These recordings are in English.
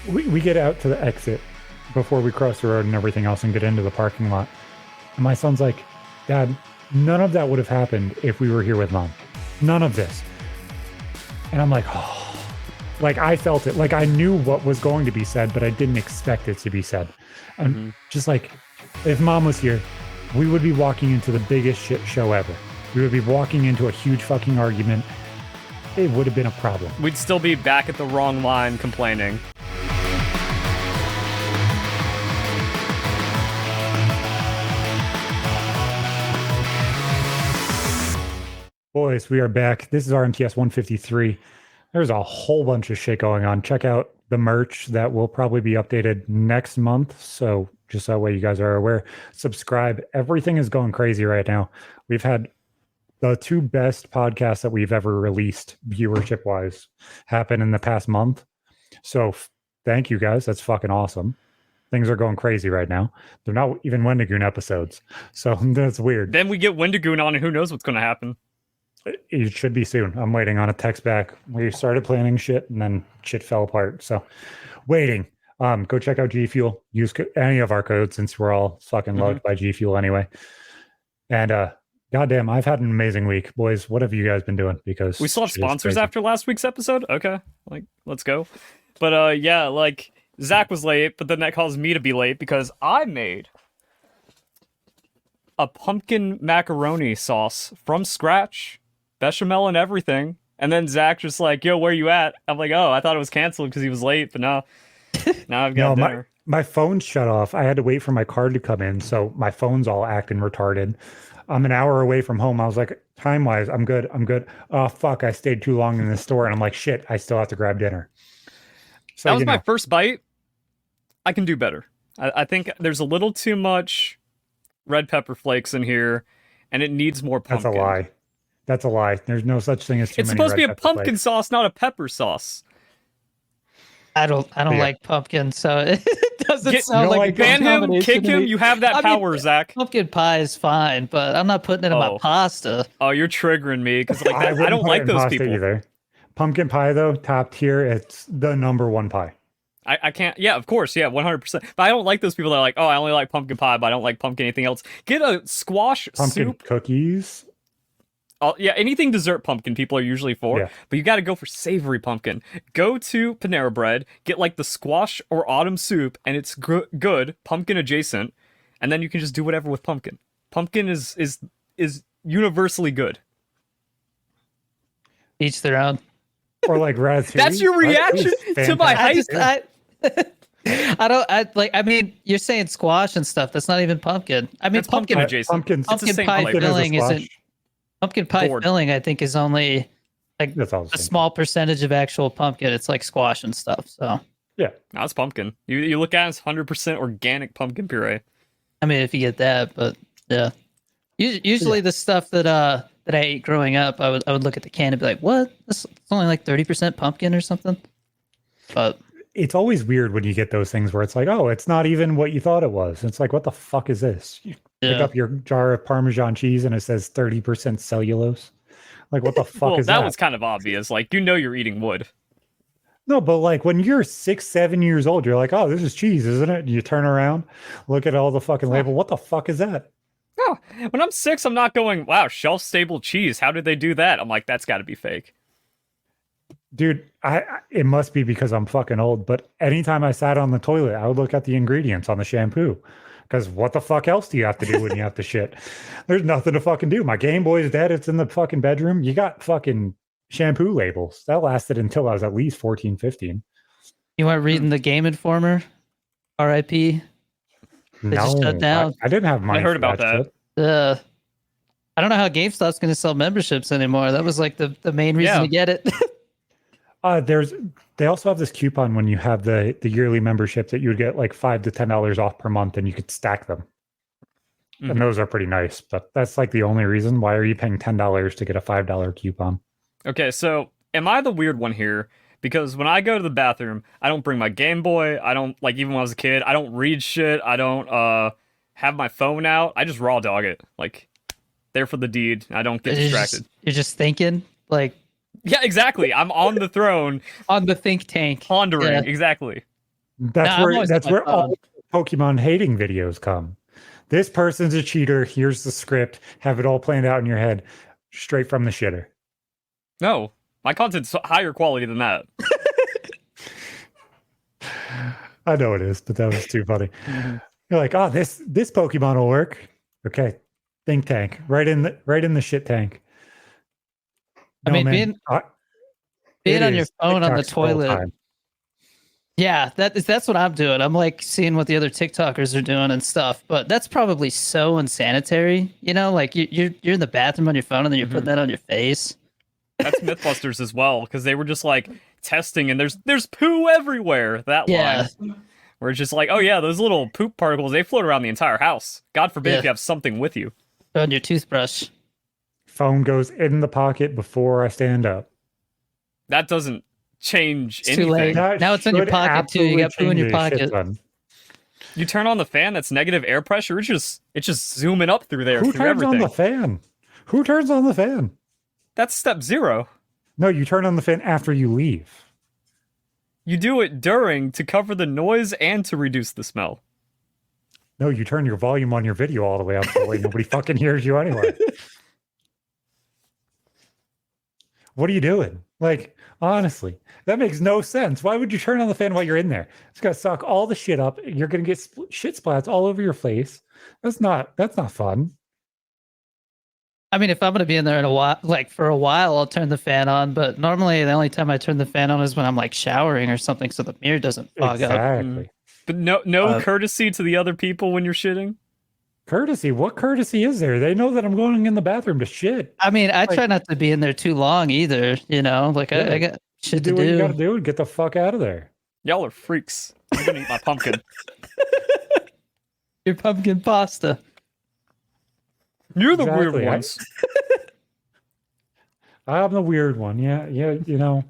we get out to the exit before we cross the road and everything else and get into the parking lot. And my son's like, Dad, none of that would have happened if we were here with Mom. None of this. And I'm like, oh. Like, I felt it. Like, I knew what was going to be said, but I didn't expect it to be said. And just like, if Mom was here, we would be walking into the biggest shit show ever. We would be walking into a huge fucking argument. It would have been a problem. We'd still be back at the wrong line complaining. Boys, we are back. This is RMTS 153. There's a whole bunch of shit going on. Check out the merch that will probably be updated next month. So just that way you guys are aware. Subscribe. Everything is going crazy right now. We've had the two best podcasts that we've ever released viewership wise happen in the past month. So thank you guys. That's fucking awesome. Things are going crazy right now. They're not even Wendigoon episodes. So that's weird. Then we get Wendigoon on and who knows what's going to happen. It should be soon. I'm waiting on a text back. We started planning shit and then shit fell apart. So waiting. Go check out G Fuel. Use any of our codes since we're all fucking loved by G Fuel anyway. And goddamn, I've had an amazing week. Boys, what have you guys been doing? Because we still have sponsors after last week's episode? Okay. Like, let's go. But yeah, like Zach was late, but then that caused me to be late because I made a pumpkin macaroni sauce from scratch. Bechamel and everything, and then Zach just like, yo, where you at? I'm like, oh, I thought it was canceled because he was late, but now I've got dinner. My phone shut off. I had to wait for my card to come in, so my phone's all acting retarded. I'm an hour away from home. I was like, time-wise, I'm good. Oh, fuck, I stayed too long in the store, and I'm like, shit, I still have to grab dinner. So, that was my first bite. I can do better. I think there's a little too much red pepper flakes in here, and it needs more pumpkin. That's a lie. That's a lie. There's no such thing as too many. It's supposed to be a pumpkin flakes. sauce, not a pepper sauce. I don't like pumpkin, so it doesn't sound like ban him, kick him. You have that power, Zach. Pumpkin pie is fine, but I'm not putting it in my pasta. Oh, you're triggering me because like that, I don't like those people either. Pumpkin pie though, top tier. It's the number one pie. I can't. Yeah, of course. Yeah, 100%. But I don't like those people that are like, oh, I only like pumpkin pie, but I don't like pumpkin anything else. Get a squash pumpkin soup. Cookies. Yeah, anything dessert pumpkin people are usually for, but you got to go for savory pumpkin. Go to Panera Bread, get like the squash or autumn soup, and it's good, pumpkin adjacent, and then you can just do whatever with pumpkin. Pumpkin is universally good. Each their own. Or like raspberry. That's your reaction to my hype. I mean, you're saying squash and stuff. That's not even pumpkin. I mean, it's pumpkin adjacent. Pumpkin pie filling isn't. Pumpkin pie filling, I think, is only like a small percentage of actual pumpkin. It's like squash and stuff. So yeah, no, it's pumpkin. You look at it, it's 100% organic pumpkin puree. I mean, if you get that, but yeah, usually the stuff that I ate growing up, I would look at the can and be like, what? It's only like 30% pumpkin or something. But it's always weird when you get those things where it's like, oh, it's not even what you thought it was. It's like, what the fuck is this? You pick up your jar of Parmesan cheese and it says 30% cellulose. Like, what the fuck is that? That was kind of obvious. Like, you're eating wood. No, but like when you're 6, 7 years old, you're like, oh, this is cheese, isn't it? You turn around, look at all the fucking label. What the fuck is that? No, when I'm 6, I'm not going, wow, shelf-stable cheese. How did they do that? I'm like, that's got to be fake. Dude, it must be because I'm fucking old, but anytime I sat on the toilet, I would look at the ingredients on the shampoo. Because what the fuck else do you have to do when you have to shit? There's nothing to fucking do. My Game Boy's dead. It's in the fucking bedroom. You got fucking shampoo labels. That lasted until I was at least 14, 15. You weren't reading the Game Informer? R.I.P. They just shut down. I didn't have money. I heard about that. I don't know how GameStop's going to sell memberships anymore. That was like the main reason to get it. They also have this coupon when you have the yearly membership that you would get like $5 to $10 off per month, and you could stack them. Mm-hmm. And those are pretty nice. But that's like the only reason. Why are you paying $10 to get a $5 coupon? Okay, so am I the weird one here? Because when I go to the bathroom, I don't bring my Game Boy. I don't, like, even when I was a kid, I don't read shit. I don't have my phone out. I just raw dog it. Like, there for the deed. I don't get distracted. You're just thinking, like. Yeah, exactly. I'm on the throne. On the think tank. Pondering, exactly. That's Nah, I'm where always that's on my where all phone. Pokemon hating videos come. This person's a cheater. Here's the script. Have it all planned out in your head, straight from the shitter. No, my content's higher quality than that. I know it is, but that was too funny. Mhm. You're like, oh, this Pokemon will work. Okay, think tank, right in the shit tank. I No, mean, man, being it on your is phone on the TikTok scroll toilet. time. Yeah, that's what I'm doing. I'm like seeing what the other TikTokers are doing and stuff. But that's probably so unsanitary. You know, like you're in the bathroom on your phone and then you're putting that on your face. That's Mythbusters as well, because they were just like testing, and there's poo everywhere. That Yeah. line, where it's just like, oh yeah, those little poop particles, they float around the entire house. God forbid Yeah. if you have something with you. On your toothbrush. Phone goes in the pocket before I stand up. That doesn't change It's too anything. late. That Now it's in your should pocket too. You absolutely got poo in your change this shit, pocket. son. You turn on the fan, that's negative air pressure. It's just zooming up through there, Who through turns everything. on the fan? Who turns on the fan? That's step 0. No, you turn on the fan after you leave. You do it during to cover the noise and to reduce the smell. No, you turn your volume on your video all the way up so way nobody fucking hears you anyway. What are you doing? Like, honestly, that makes no sense. Why would you turn on the fan while you're in there? It's gonna suck all the shit up. You're gonna get shit splats all over your face. That's not fun. I mean, if I'm gonna be in there in a while, like for a while, I'll turn the fan on. But normally, the only time I turn the fan on is when I'm like showering or something, so the mirror doesn't fog up. Exactly. But no courtesy to the other people when you're shitting. Courtesy? What courtesy is there? They know that I'm going in the bathroom to shit. I mean, I try not to be in there too long either. You know, like Yeah. I got shit to Do what you gotta do. do and get the fuck out of there. Y'all are freaks. I'm gonna eat my pumpkin. Your pumpkin pasta. You're the Exactly. weird ones. I'm the weird one. Yeah, you know,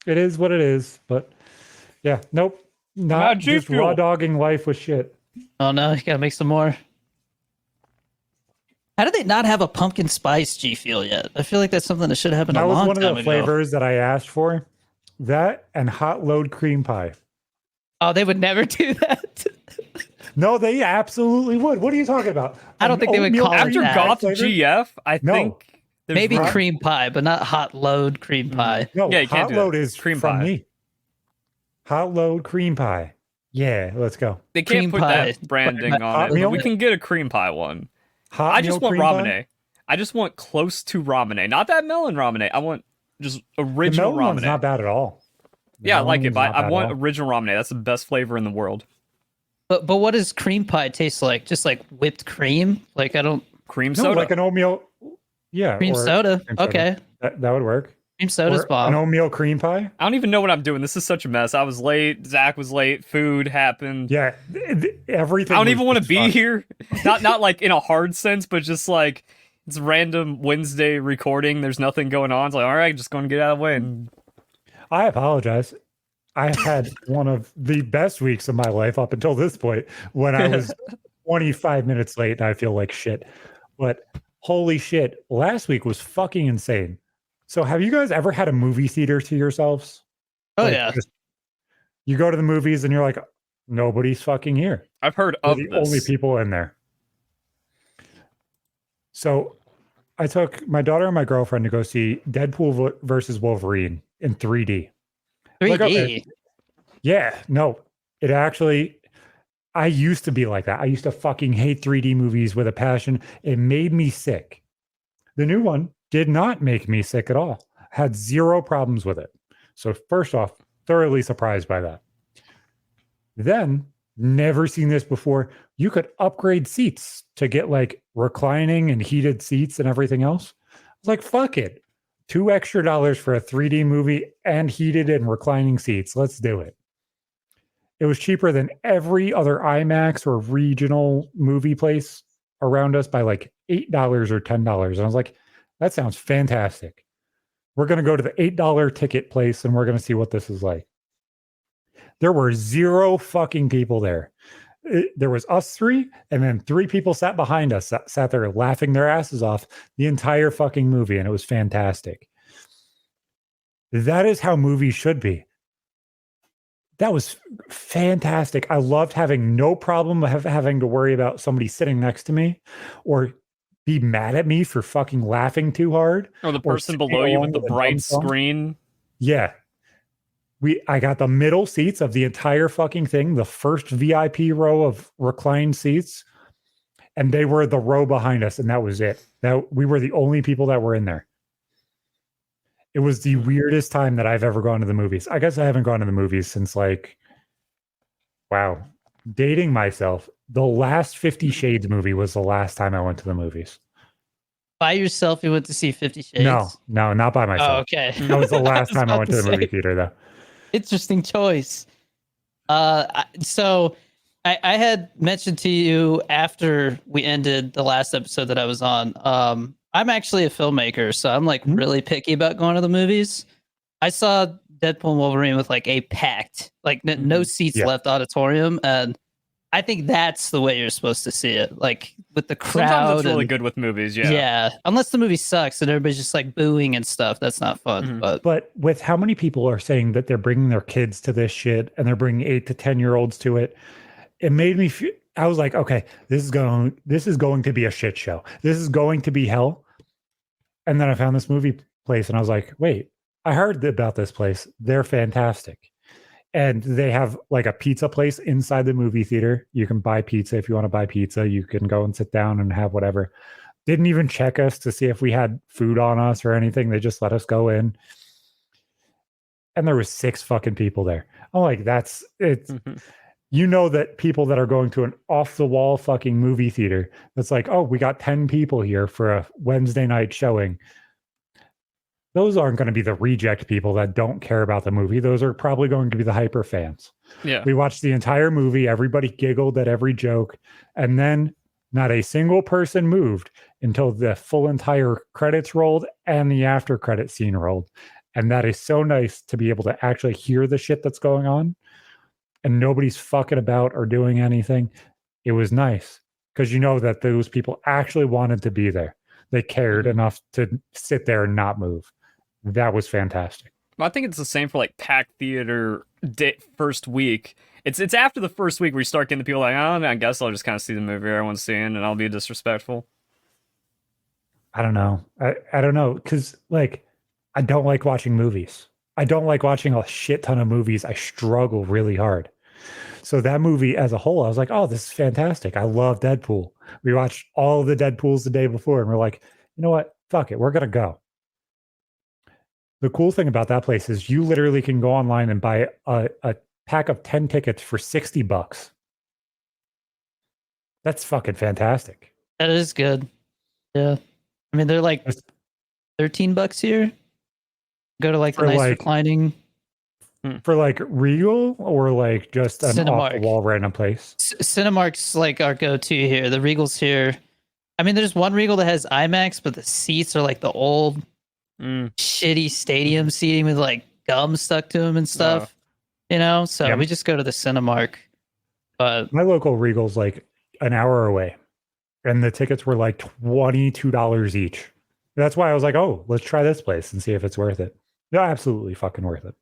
it is what it is. But yeah, nope. Not G just Fuel. raw dogging life with shit. Oh no, you gotta make some more. How do they not have a pumpkin spice G Fuel yet? I feel like that's something that should happen That a was long one of time the ago. flavors that I asked for. That and hot load cream pie. Oh, they would never do that. No, they absolutely would. What are you talking about? I don't think they would Oatmeal call it After cream that. pie Goth flavor? GF, I No. think there's Maybe room. cream pie, but not hot load cream pie. No, Yeah, you can't hot do that. load is Cream from pie. me. Hot load cream pie. Yeah, let's go. They can't Cream put pie. that branding Hot on it. meal? But we can get a cream pie one. Hot I just meal want cream pie? ramene. I just want close to ramene, not that melon ramene. I want just The original melon one's ramene. not bad at all. The Yeah, I melon like it, one's but not I bad want at all. original ramene. That's the best flavor in the world. But what does cream pie taste like? Just like whipped cream? Like I don't Cream No, soda. like an oatmeal. Yeah, cream or soda. cream soda. Okay. That would work. Cream soda's Or an bomb. oatmeal cream pie. I don't even know what I'm doing. This is such a mess. I was late. Zach was late. Food happened. Yeah, everything. I don't was even want to just be fun. here. Not like in a hard sense, but just like it's random Wednesday recording. There's nothing going on. It's like, all right, just going to get out of the way. And I apologize. I had one of the best weeks of my life up until this point when I was 25 minutes late and I feel like shit. But holy shit, last week was fucking insane. So have you guys ever had a movie theater to yourselves? Oh Like, yeah. you go to the movies and you're like, nobody's fucking here. I've heard We're of the this. only people in there. So I took my daughter and my girlfriend to go see Deadpool versus Wolverine in 3D. 3D. Like, okay. Yeah, no, it actually, I used to be like that. I used to fucking hate 3D movies with a passion. It made me sick. The new one did not make me sick at all. Had zero problems with it. So first off, thoroughly surprised by that. Then, never seen this before. You could upgrade seats to get like reclining and heated seats and everything else. I was like, fuck it. $2 extra for a 3D movie and heated and reclining seats. Let's do it. It was cheaper than every other IMAX or regional movie place around us by like $8 or $10. And I was like, that sounds fantastic. We're going to go to the $8 ticket place and we're going to see what this is like. There were zero fucking people there. There was us three, and then three people sat behind us, sat there laughing their asses off the entire fucking movie, and it was fantastic. That is how movies should be. That was fantastic. I loved having no problem having to worry about somebody sitting next to me or be mad at me for fucking laughing too hard. Or the person below you with the bright screen. Yeah. I got the middle seats of the entire fucking thing, the first VIP row of reclined seats, and they were the row behind us, and that was it. We were the only people that were in there. It was the weirdest time that I've ever gone to the movies. I guess I haven't gone to the movies since dating myself. The last 50 Shades movie was the last time I went to the movies. By yourself, you went to see 50 Shades? No, not by myself. Oh, okay. That was the last time I went to the movie theater, though. Interesting choice. So I had mentioned to you after we ended the last episode that I was on. I'm actually a filmmaker, so I'm like really picky about going to the movies. I saw Deadpool and Wolverine with like a packed, like no seats left auditorium, and I think that's the way you're supposed to see it. Like with the crowd. Sometimes it's really good with movies, yeah. Yeah, unless the movie sucks and everybody's just like booing and stuff, that's not fun. But with how many people are saying that they're bringing their kids to this shit and they're bringing 8 to 10-year-olds to it, it made me feel. I was like, okay, this is going to be a shit show. This is going to be hell. And then I found this movie place and I was like, wait, I heard about this place. They're fantastic. And they have like a pizza place inside the movie theater. You can buy pizza if you want to buy pizza. You can go and sit down and have whatever. Didn't even check us to see if we had food on us or anything. They just let us go in. And there was 6 fucking people there. I'm like, that's it. You know that people that are going to an off-the-wall fucking movie theater, that's like, oh, we got 10 people here for a Wednesday night showing. Those aren't going to be the reject people that don't care about the movie. Those are probably going to be the hyper fans. Yeah. We watched the entire movie. Everybody giggled at every joke. And then not a single person moved until the full entire credits rolled and the after credit scene rolled. And that is so nice to be able to actually hear the shit that's going on. And nobody's fucking about or doing anything. It was nice because you know that those people actually wanted to be there. They cared enough to sit there and not move. That was fantastic. I think it's the same for like packed theater first week. It's after the first week where you start getting the people like, oh, I guess I'll just kind of see the movie everyone's seeing and I'll be disrespectful. I don't know. I don't know because like I don't like watching movies. I don't like watching a shit ton of movies. I struggle really hard. So that movie as a whole, I was like, oh, this is fantastic. I love Deadpool. We watched all of the Deadpools the day before and we're like, you know what? Fuck it. We're going to go. The cool thing about that place is you literally can go online and buy a pack of 10 tickets for $60. That's fucking fantastic. That is good. Yeah. I mean, they're like $13 here. Go to like the nice reclining. For like Regal or like just an off the wall random place? Cinemark's like our go-to here. The Regal's here. I mean, there's one Regal that has IMAX, but the seats are like the old shitty stadium seating with like gum stuck to them and stuff. You know, so we just go to the Cinemark. But my local Regal's like an hour away, and the tickets were like $22 each. That's why I was like, oh, let's try this place and see if it's worth it. Yeah, absolutely fucking worth it.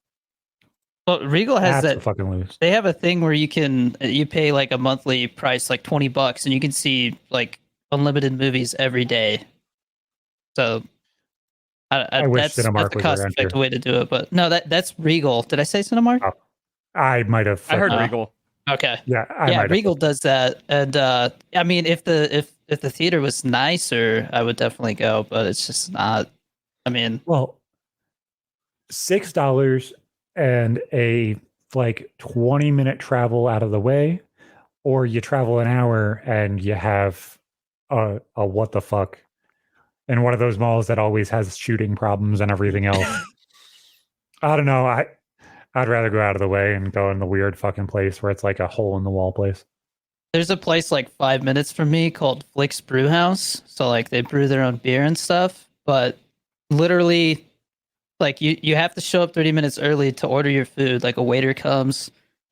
Well, Regal has that. Fucking lose. They have a thing where you pay like a monthly price, like $20, and you can see like unlimited movies every day. So I wish that's Cinemark the was cost-effective way to do it. But no, that's Regal. Did I say Cinemark? Oh, I might have. I heard Regal. Okay. Yeah, Regal does that, and I mean, if the theater was nicer, I would definitely go, but it's just not. I mean, well, $6 and a like 20-minute travel out of the way, or you travel an hour and you have a what the fuck in one of those malls that always has shooting problems and everything else. I don't know. I'd rather go out of the way and go in the weird fucking place where it's like a hole in the wall place. There's a place like 5 minutes from me called Flick's Brew House. So like they brew their own beer and stuff, but literally like you have to show up 30 minutes early to order your food. Like a waiter comes.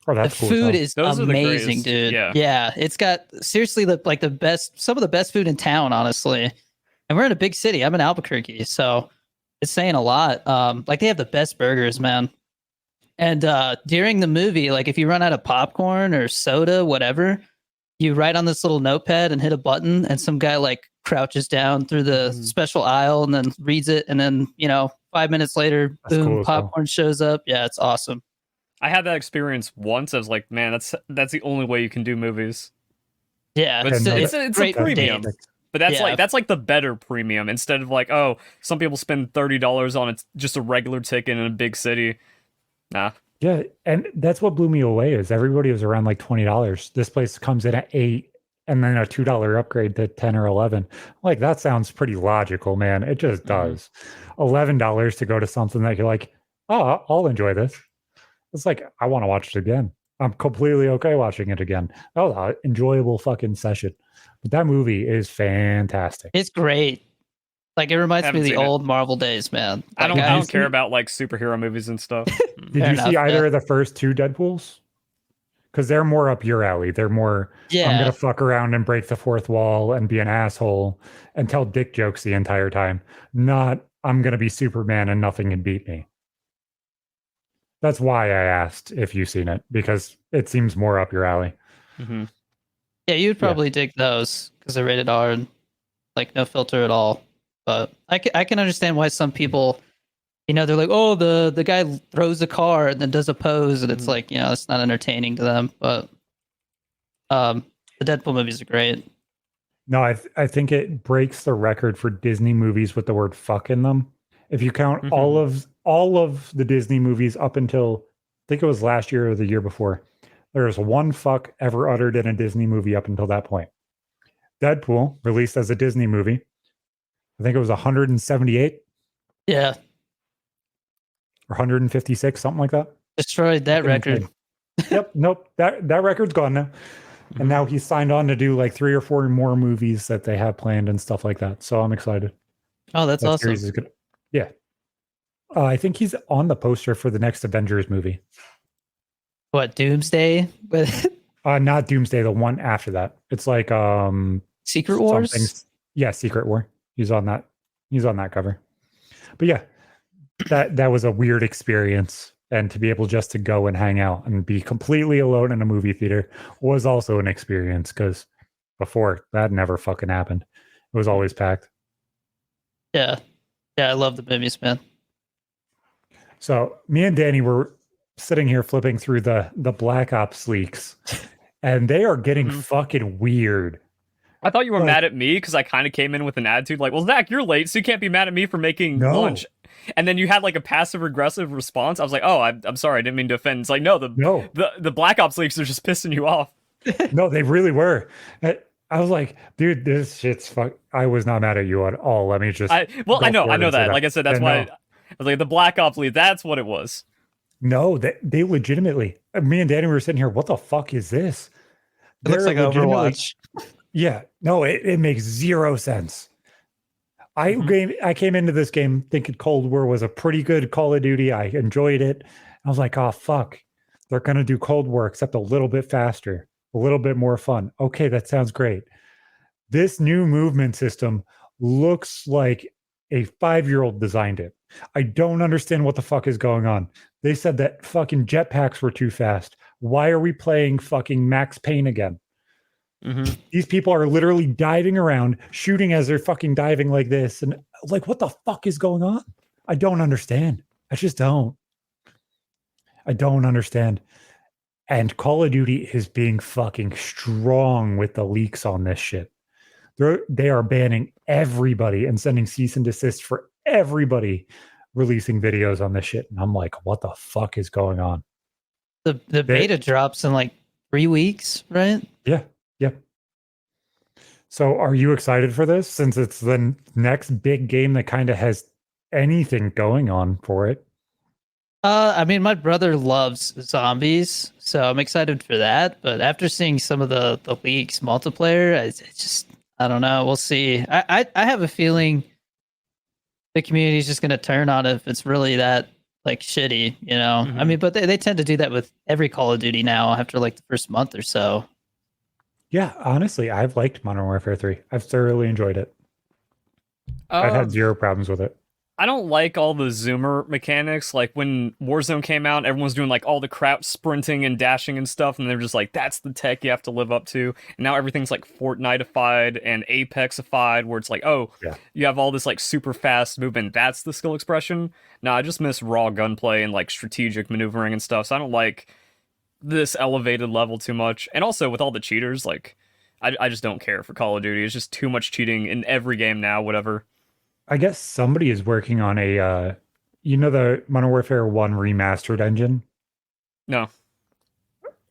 Oh, that's the cool. Food is amazing, dude. Yeah. It's got seriously some of the best food in town, honestly. And we're in a big city. I'm in Albuquerque, so it's saying a lot. Like they have the best burgers, man. And during the movie, like if you run out of popcorn or soda, whatever, you write on this little notepad and hit a button, and some guy like crouches down through the special aisle and then reads it, and then 5 minutes later, That's boom, cool as hell. popcorn shows up. Yeah, it's awesome. I had that experience once. I was like, man, that's the only way you can do movies. Yeah, But it's a great premium. date. But that's Yeah. that's like the better premium instead of like, oh, some people spend $30 on it's just a regular ticket in a big city. Nah. Yeah, and that's what blew me away is everybody was around like $20. This place comes in at $8 and then a $2 upgrade to 10 or 11. Like that sounds pretty logical, man. It just does. $11 to go to something that you're like, oh, I'll enjoy this. It's like I want to watch it again. I'm completely okay watching it again. That was an enjoyable fucking session. But that movie is fantastic. It's great. Like it reminds me Haven't of the seen it. old Marvel days, man. I Like, don't care about like superhero movies and stuff. Did Fair you see enough, either yeah. of the first two Deadpools? Because they're more up your alley. They're more, I'm Yeah. going to fuck around and break the fourth wall and be an asshole and tell dick jokes the entire time. Not, I'm going to be Superman and nothing can beat me. That's why I asked if you've seen it, because it seems more up your alley. Mhm. Yeah, you'd probably dig those because they're rated R and like no filter at all. But I can understand why some people, they're like, oh, the guy throws a car and then does a pose, and it's like, it's not entertaining to them. But the Deadpool movies are great. No, I think it breaks the record for Disney movies with the word fuck in them. If you count all of the Disney movies up until I think it was last year or the year before, there's one fuck ever uttered in a Disney movie up until that point. Deadpool, released as a Disney movie, I think it was 178 Yeah, or 156, something like that. destroyed that record. Yep, nope, that record's gone now. And now he's signed on to do like 3 or 4 more movies that they have planned and stuff like that. So I'm excited. Oh, that's That awesome. series is good. Yeah. I think he's on the poster for the next Avengers movie. What, Doomsday with Not Doomsday, the one after that. It's like Secret Wars? something- Yeah, Secret War. He's on that. He's on that cover. But yeah, that was a weird experience. And to be able just to go and hang out and be completely alone in a movie theater was also an experience, because before that never fucking happened. It was always packed. Yeah. Yeah, I love the movies, man. So me and Danny were sitting here flipping through the Black Ops leaks, and they are getting fucking weird. I thought you were Like- mad at me because I kind of came in with an attitude like, well, Zach, you're late, so you can't be mad at me for making No. lunch. And then you had like a passive aggressive response. I was like, oh, I'm sorry, I didn't mean to offend. It's like, no, the Black Ops leaks are just pissing you off. No, they really were. I was like, dude, this shit's fuck. I was not mad at you at all. Let me just. I go know forward and say that. Like I said, that's Yeah, why no. I was like, the Black Ops leak, that's what it was. No, they legitimately. Me and Danny were sitting here. What the fuck is this? It looks They're like legitimately- Overwatch. Yeah, no, it makes zero sense. I came into this game thinking Cold War was a pretty good Call of Duty. I enjoyed it. I was like, oh fuck, they're gonna do Cold War except a little bit faster, a little bit more fun. Okay, that sounds great. This new movement system looks like a 5-year-old designed it. I don't understand what the fuck is going on. They said that fucking jetpacks were too fast. Why are we playing fucking Max Payne again? These people are literally diving around, shooting as they're fucking diving like this. And like, what the fuck is going on? I don't understand. I just don't. I don't understand. And Call of Duty is being fucking strong with the leaks on this shit. They are banning everybody and sending cease and desist for everybody releasing videos on this shit. And I'm like, what the fuck is going on? The beta drops in like 3 weeks, right? Yeah. Yep. So are you excited for this, since it's the next big game that kind of has anything going on for it? I mean, my brother loves zombies, so I'm excited for that. But after seeing some of the leaks multiplayer, it's just, I don't know. We'll see. I have a feeling the community is just going to turn on it if it's really that like shitty, you know? I mean, but they tend to do that with every Call of Duty now after like the first month or so. Yeah, honestly, I've liked Modern Warfare 3. I've thoroughly enjoyed it. I've had zero problems with it. I don't like all the zoomer mechanics. Like when Warzone came out, everyone's doing like all the crouch sprinting and dashing and stuff, and they're just like, that's the tech you have to live up to. And now everything's like Fortnite-ified and Apex-ified, where it's like, oh, Yeah. you have all this like super fast movement. That's the skill expression. No, I just miss raw gunplay and like strategic maneuvering and stuff. So I don't like this elevated level too much. And also with all the cheaters, like, I just don't care for Call of Duty. It's just too much cheating in every game now, whatever. I guess somebody is working on a, the Modern Warfare 1 remastered engine? No.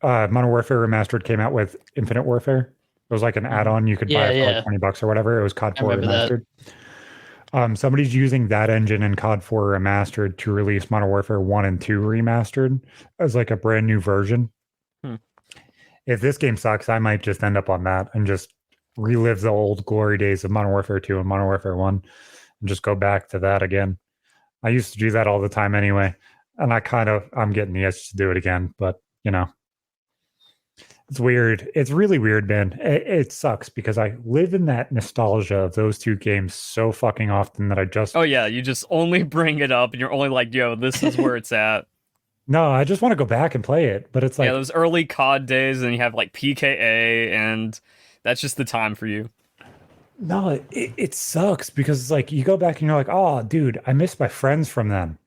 Modern Warfare Remastered came out with Infinite Warfare. It was like an add-on you could buy it for like $20 or whatever. It was COD 4 Remastered. Somebody's using that engine in COD 4 Remastered to release Modern Warfare 1 and 2 Remastered as like a brand new version. If this game sucks, I might just end up on that and just relive the old glory days of Modern Warfare 2 and Modern Warfare 1 and just go back to that again. I used to do that all the time anyway, and I'm getting the itch to do it again, but it's weird. It's really weird, man. It sucks because I live in that nostalgia of those two games so fucking often that I just... Oh yeah, you just only bring it up and you're only like, yo, this is where it's at. No, I just want to go back and play it, but it's like... Yeah, those early COD days, and you have like PKA, and that's just the time for you. No, it sucks because it's like you go back and you're like, oh, dude, I miss my friends from them.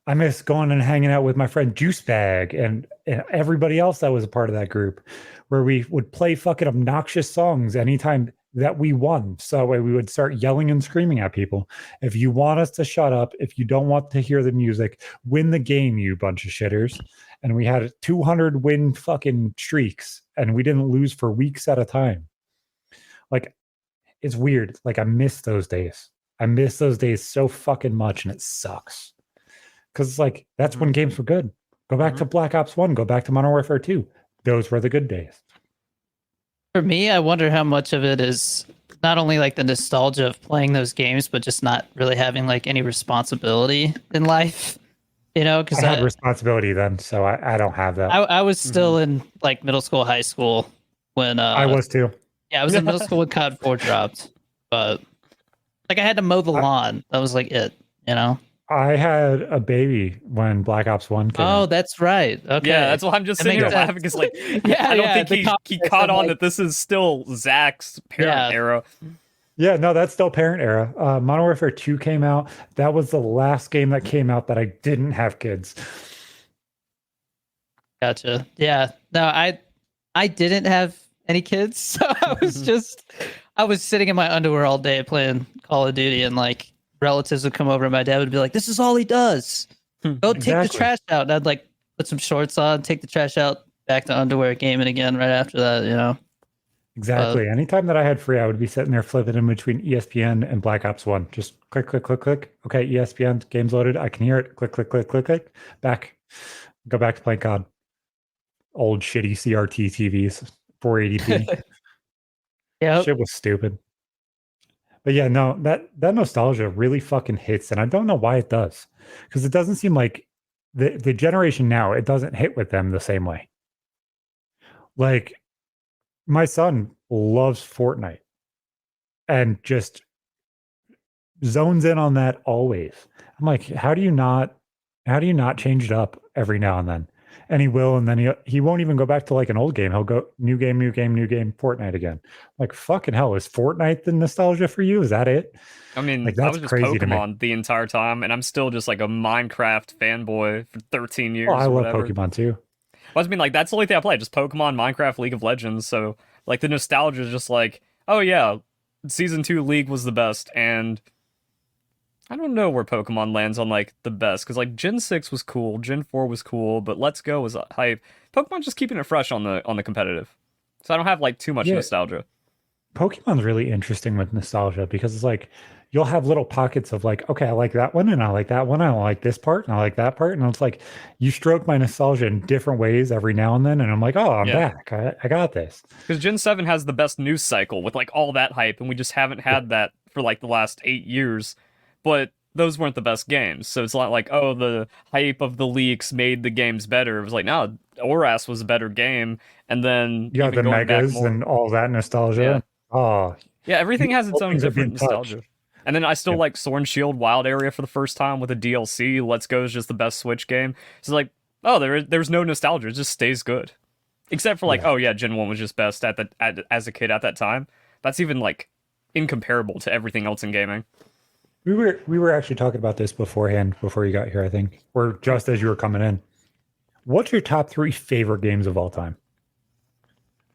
I miss going and hanging out with my friend Juice Bag and everybody else that was a part of that group, where we would play fucking obnoxious songs anytime that we won. So that way we would start yelling and screaming at people. If you want us to shut up, if you don't want to hear the music, win the game, you bunch of shitters. And we had 200 win fucking streaks, and we didn't lose for weeks at a time. Like, it's weird. Like, I miss those days. I miss those days so fucking much, and it sucks. Because it's like, that's when games were good. Go back to Black Ops 1. Go back to Modern Warfare 2. Those were the good days. For me, I wonder how much of it is not only like the nostalgia of playing those games, but just not really having like any responsibility in life. Because I had responsibility then, so I don't have that. I was still in like middle school, high school when I was too. Yeah, I was in middle school when COD 4 dropped, but like I had to mow the lawn. That was like it. I had a baby when Black Ops 1 came out. Oh, that's right. Okay. Yeah, that's why I'm just sitting here laughing because, like, I don't think he caught on that this is still Zach's parent era. Yeah, no, that's still parent era. Modern Warfare 2 came out. That was the last game that came out that I didn't have kids. Gotcha. Yeah. No, I didn't have any kids, so I was sitting in my underwear all day playing Call of Duty, and like relatives would come over and my dad would be like, this is all he does. Go take the trash out. And I'd like put some shorts on, take the trash out, back to underwear, gaming again right after that, Exactly. Anytime that I had free, I would be sitting there flipping in between ESPN and Black Ops 1. Just click, click, click, click. Okay, ESPN, game's loaded. I can hear it. Click, click, click, click, click. Back. Go back to playing COD. Old shitty CRT TVs, 480p. Yeah. Shit was stupid. But yeah, no, that nostalgia really fucking hits, and I don't know why it does. Because it doesn't seem like the generation now, it doesn't hit with them the same way. Like, my son loves Fortnite and just zones in on that always. I'm like, how do you not change it up every now and then? And he will, and then he won't even go back to like an old game. He'll go new game, Fortnite again. Like, fucking hell, is Fortnite the nostalgia for you? Is that it? I mean, like, I was just Pokemon the entire time, and I'm still just like a Minecraft fanboy for 13 years. Oh, I love Pokemon too. Well, I mean, like, that's the only thing I play, just Pokemon, Minecraft, League of Legends. So, like, the nostalgia is just like, oh yeah, Season 2 League was the best, and I don't know where Pokemon lands on, like, the best, because, like, Gen 6 was cool, Gen 4 was cool, but Let's Go was hype. Pokemon's just keeping it fresh on the competitive. So I don't have, like, too much nostalgia. Pokemon's really interesting with nostalgia, because it's like, you'll have little pockets of like, okay, I like that one, and I like that one, I like this part, and I like that part, and it's like, you stroke my nostalgia in different ways every now and then, and I'm like, oh, I'm back, I got this. Because Gen 7 has the best news cycle with, like, all that hype, and we just haven't had that for, like, the last 8 years. But those weren't the best games. So it's not like, oh, the hype of the leaks made the games better. It was like, no, ORAS was a better game. And then you got the megas and all that nostalgia. Yeah. Oh. Yeah, everything has its own different nostalgia. And then I still like Sword and Shield Wild Area for the first time with a DLC. Let's Go is just the best Switch game. So like, oh, there's no nostalgia. It just stays good. Except for like, oh yeah, Gen 1 was just best as a kid at that time. That's even like incomparable to everything else in gaming. We were actually talking about this beforehand, before you got here, I think, or just as you were coming in. What's your top 3 favorite games of all time?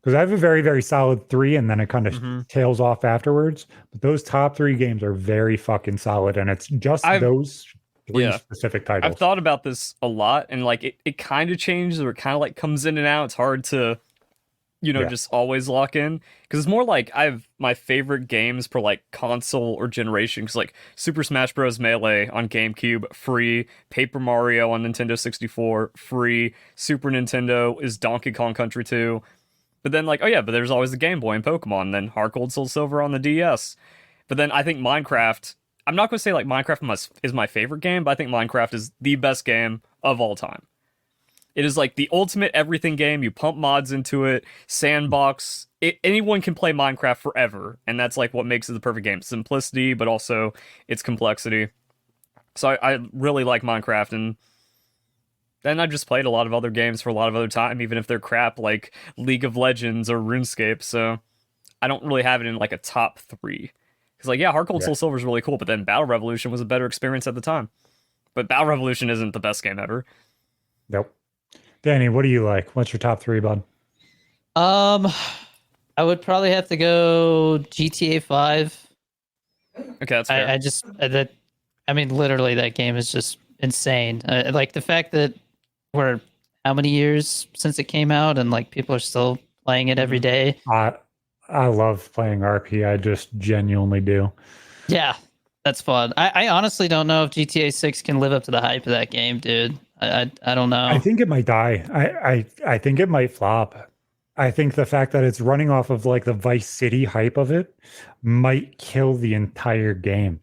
Because I have a very, very solid 3, and then it kind of tails off afterwards. But those top 3 games are very fucking solid, and it's just those 3 specific titles. I've thought about this a lot, and like it kind of changes, or it kind of like comes in and out. It's hard to, just always lock in, because it's more like I have my favorite games per like console or generation. Because like Super Smash Bros. Melee on GameCube, free. Paper Mario on Nintendo 64, free. Super Nintendo is Donkey Kong Country 2. But then, like, oh yeah, but there's always the Game Boy and Pokemon, and then Heart Gold, Soul Silver on the DS. But then I think Minecraft, I'm not going to say, like, Minecraft is my favorite game, but I think Minecraft is the best game of all time. It is, like, the ultimate everything game. You pump mods into it, sandbox. Anyone can play Minecraft forever, and that's, like, what makes it the perfect game. Simplicity, but also its complexity. So I really like Minecraft, and then I've just played a lot of other games for a lot of other time, even if they're crap, like League of Legends or RuneScape. So I don't really have it in like a top 3. Because like, yeah, Heart Gold Soul Silver is really cool, but then Battle Revolution was a better experience at the time. But Battle Revolution isn't the best game ever. Nope. Danny, what do you like? What's your top 3, bud? I would probably have to go GTA 5. Okay, that's fair. I mean, literally, that game is just insane. Like the fact that we're how many years since it came out, and like people are still playing it every day. I love playing RP. I just genuinely do. Yeah, that's fun. I honestly don't know if GTA 6 can live up to the hype of that game, dude. I don't know. I think it might die. I think it might flop. I think the fact that it's running off of like the Vice City hype of it might kill the entire game.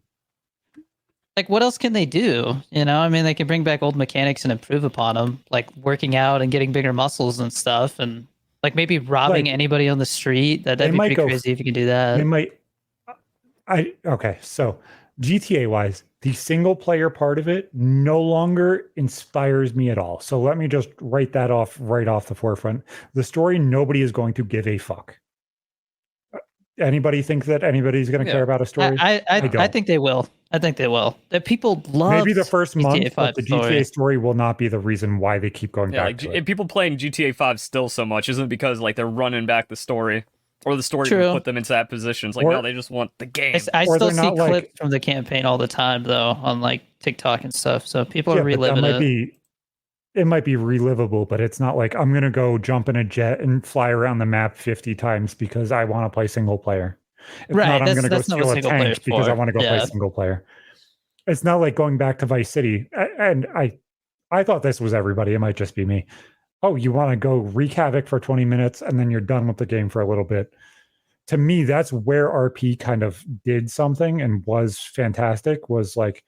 Like, what else can they do? I mean, they can bring back old mechanics and improve upon them, like working out and getting bigger muscles and stuff, and like maybe robbing anybody on the street. That'd be pretty crazy if you could do that. They might. Okay, so GTA wise, the single player part of it no longer inspires me at all. So let me just write that off right off the forefront. The story, nobody is going to give a fuck. Anybody think that anybody's going to care about a story? I think they will. I think they will. That people love. Maybe the first month, GTA but the GTA story will not be the reason why they keep going back to it. And people playing GTA 5 still so much isn't because like they're running back the story, or the story True. will put them into that position. It's like, no, they just want the game. I still see clips from the campaign all the time, though, on like TikTok and stuff. So people are reliving it. It might be relivable, but it's not like I'm going to go jump in a jet and fly around the map 50 times because I want to play single player. It's not I'm going to go steal a tank because I want to go play single player. It's not like going back to Vice City. And I thought this was everybody. It might just be me. Oh, you want to go wreak havoc for 20 minutes and then you're done with the game for a little bit. To me, that's where RP kind of did something and was fantastic, was like,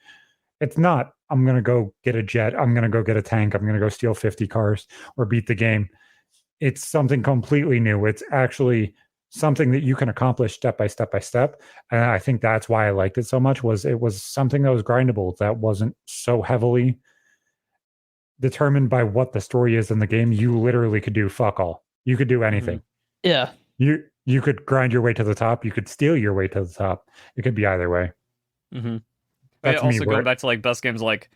it's not, I'm going to go get a jet. I'm going to go get a tank. I'm going to go steal 50 cars or beat the game. It's something completely new. It's actually something that you can accomplish step by step by step. And I think that's why I liked it so much, was it was something that was grindable, that wasn't so heavily determined by what the story is in the game. You literally could do fuck all. You could do anything. Yeah. You could grind your way to the top. You could steal your way to the top. It could be either way. Mm-hmm. Also going back to like best games like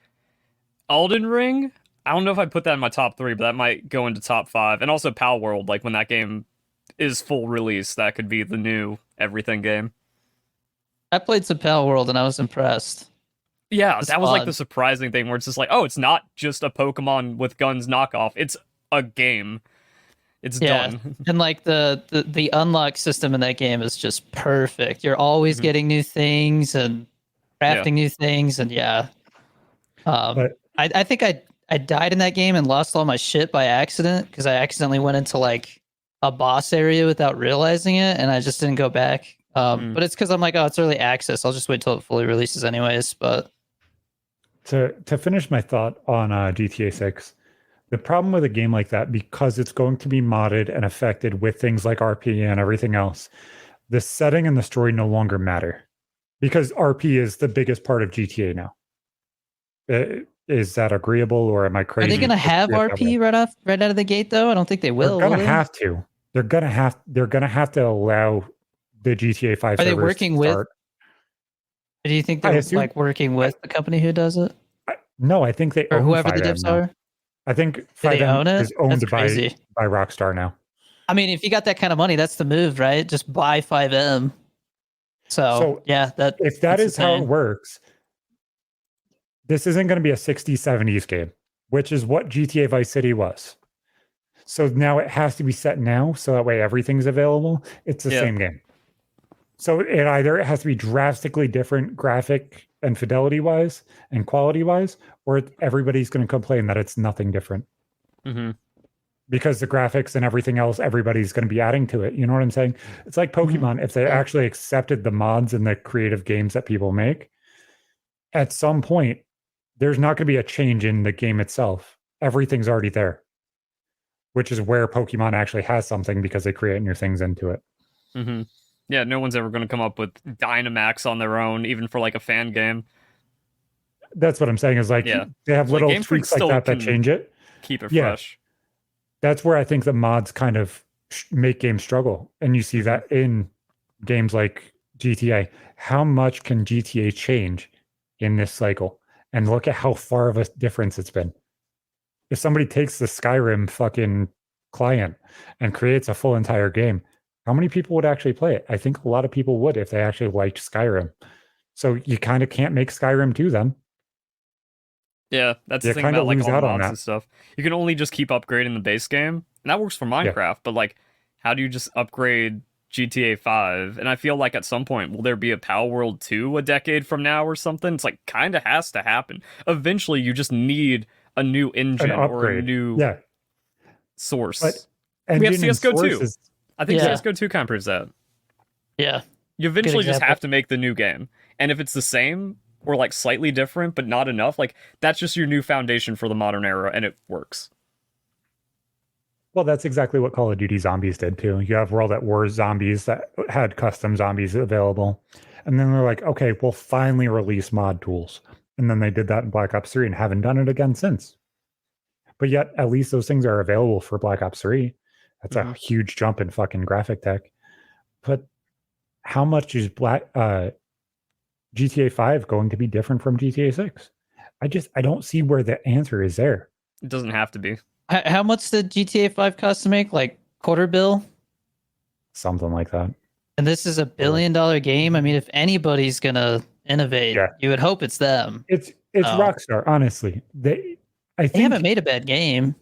Elden Ring, I don't know if I'd put that in my top 3, but that might go into top 5. And also Pal World, like when that game is full release, that could be the new everything game. I played some Pal World and I was impressed. Yeah, that was like the surprising thing, where it's just like, oh, it's not just a Pokemon with guns knockoff. It's a game. It's done. And like the unlock system in that game is just perfect. You're always getting new things and crafting new things, and I think I died in that game and lost all my shit by accident because I accidentally went into like a boss area without realizing it, and I just didn't go back. But it's because I'm like, oh, it's early access. I'll just wait till it fully releases anyways. But to finish my thought on GTA 6, the problem with a game like that, because it's going to be modded and affected with things like RP and everything else, the setting and the story no longer matter. because RP is the biggest part of GTA now. Is that agreeable, or am I crazy? Are they going to have RP right out of the gate though? I don't think they will. They're going to have to. They're going to have to allow the GTA 5 Are servers they working to start. Do you think they're like working with the company who does it? No, I think they or own whoever 5M the devs now. are. I think Do they own 5M it? is owned That's crazy. by Rockstar now. I mean, if you got that kind of money, that's the move, right? Just buy 5M. So yeah, if that is how it works, this isn't going to be a 60s, 70s game, which is what GTA Vice City was. So now it has to be set now, so that way everything's available. It's the same game. So it has to be drastically different graphic and fidelity wise and quality wise, or everybody's going to complain that it's nothing different. Mm-hmm. Because the graphics and everything else, everybody's going to be adding to it. You know what I'm saying? It's like Pokemon. If they actually accepted the mods and the creative games that people make, at some point, there's not going to be a change in the game itself. Everything's already there, which is where Pokemon actually has something because they create new things into it. Mm-hmm. Yeah, no one's ever going to come up with Dynamax on their own, even for like a fan game. That's what I'm saying is like, they have little tweaks like that change it. Keep it fresh. That's where I think the mods kind of make games struggle. And you see that in games like GTA. How much can GTA change in this cycle? And look at how far of a difference it's been. If somebody takes the Skyrim fucking client and creates a full entire game, how many people would actually play it? I think a lot of people would if they actually liked Skyrim. So you kind of can't make Skyrim 2 then. Yeah, that's the thing about like all mods and stuff. You can only just keep upgrading the base game, and that works for Minecraft. But like, how do you just upgrade GTA 5? And I feel like at some point, will there be a Power World 2 a decade from now or something? It's like kind of has to happen. Eventually, you just need a new engine or a new source. But we have CS:GO 2. I think CS:GO 2 kind of proves that. Yeah. You eventually just have to make the new game. And if it's the same or like slightly different, but not enough, like that's just your new foundation for the modern era, and it works. Well, that's exactly what Call of Duty Zombies did too. You have World at War zombies that had custom zombies available. And then they're like, okay, we'll finally release mod tools. And then they did that in Black Ops 3 and haven't done it again since. But yet, at least those things are available for Black Ops 3. That's a huge jump in fucking graphic tech. But how much is GTA 5 going to be different from GTA 6? I don't see where the answer is there. It doesn't have to be. How much did GTA 5 cost to make? Like $250 million? Something like that. And this is $1 billion game. I mean, if anybody's gonna innovate, you would hope it's them. It's Rockstar, honestly. They haven't made a bad game.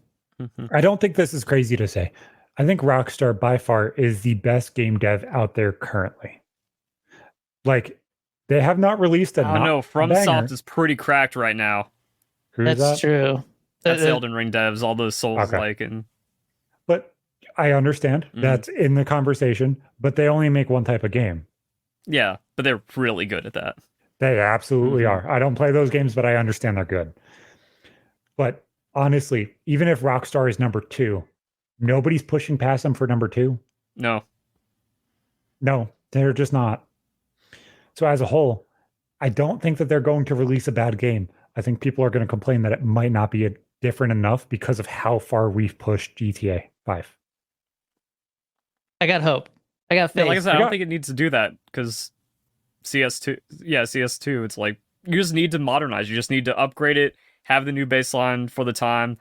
I don't think this is crazy to say. I think Rockstar by far is the best game dev out there currently. Like, they have not released a FromSoft is pretty cracked right now. That's true. That's Elden Ring devs, all those Souls-like. But I understand that's in the conversation, but they only make one type of game. Yeah, but they're really good at that. They absolutely are. I don't play those games, but I understand they're good. But honestly, even if Rockstar is number 2, nobody's pushing past them for number 2. No, they're just not. So as a whole, I don't think that they're going to release a bad game. I think people are going to complain that it might not be different enough because of how far we've pushed GTA 5. I got hope. I got faith. Yeah, like I said, I don't think it needs to do that because CS2, it's like you just need to modernize. You just need to upgrade it, have the new baseline for the time,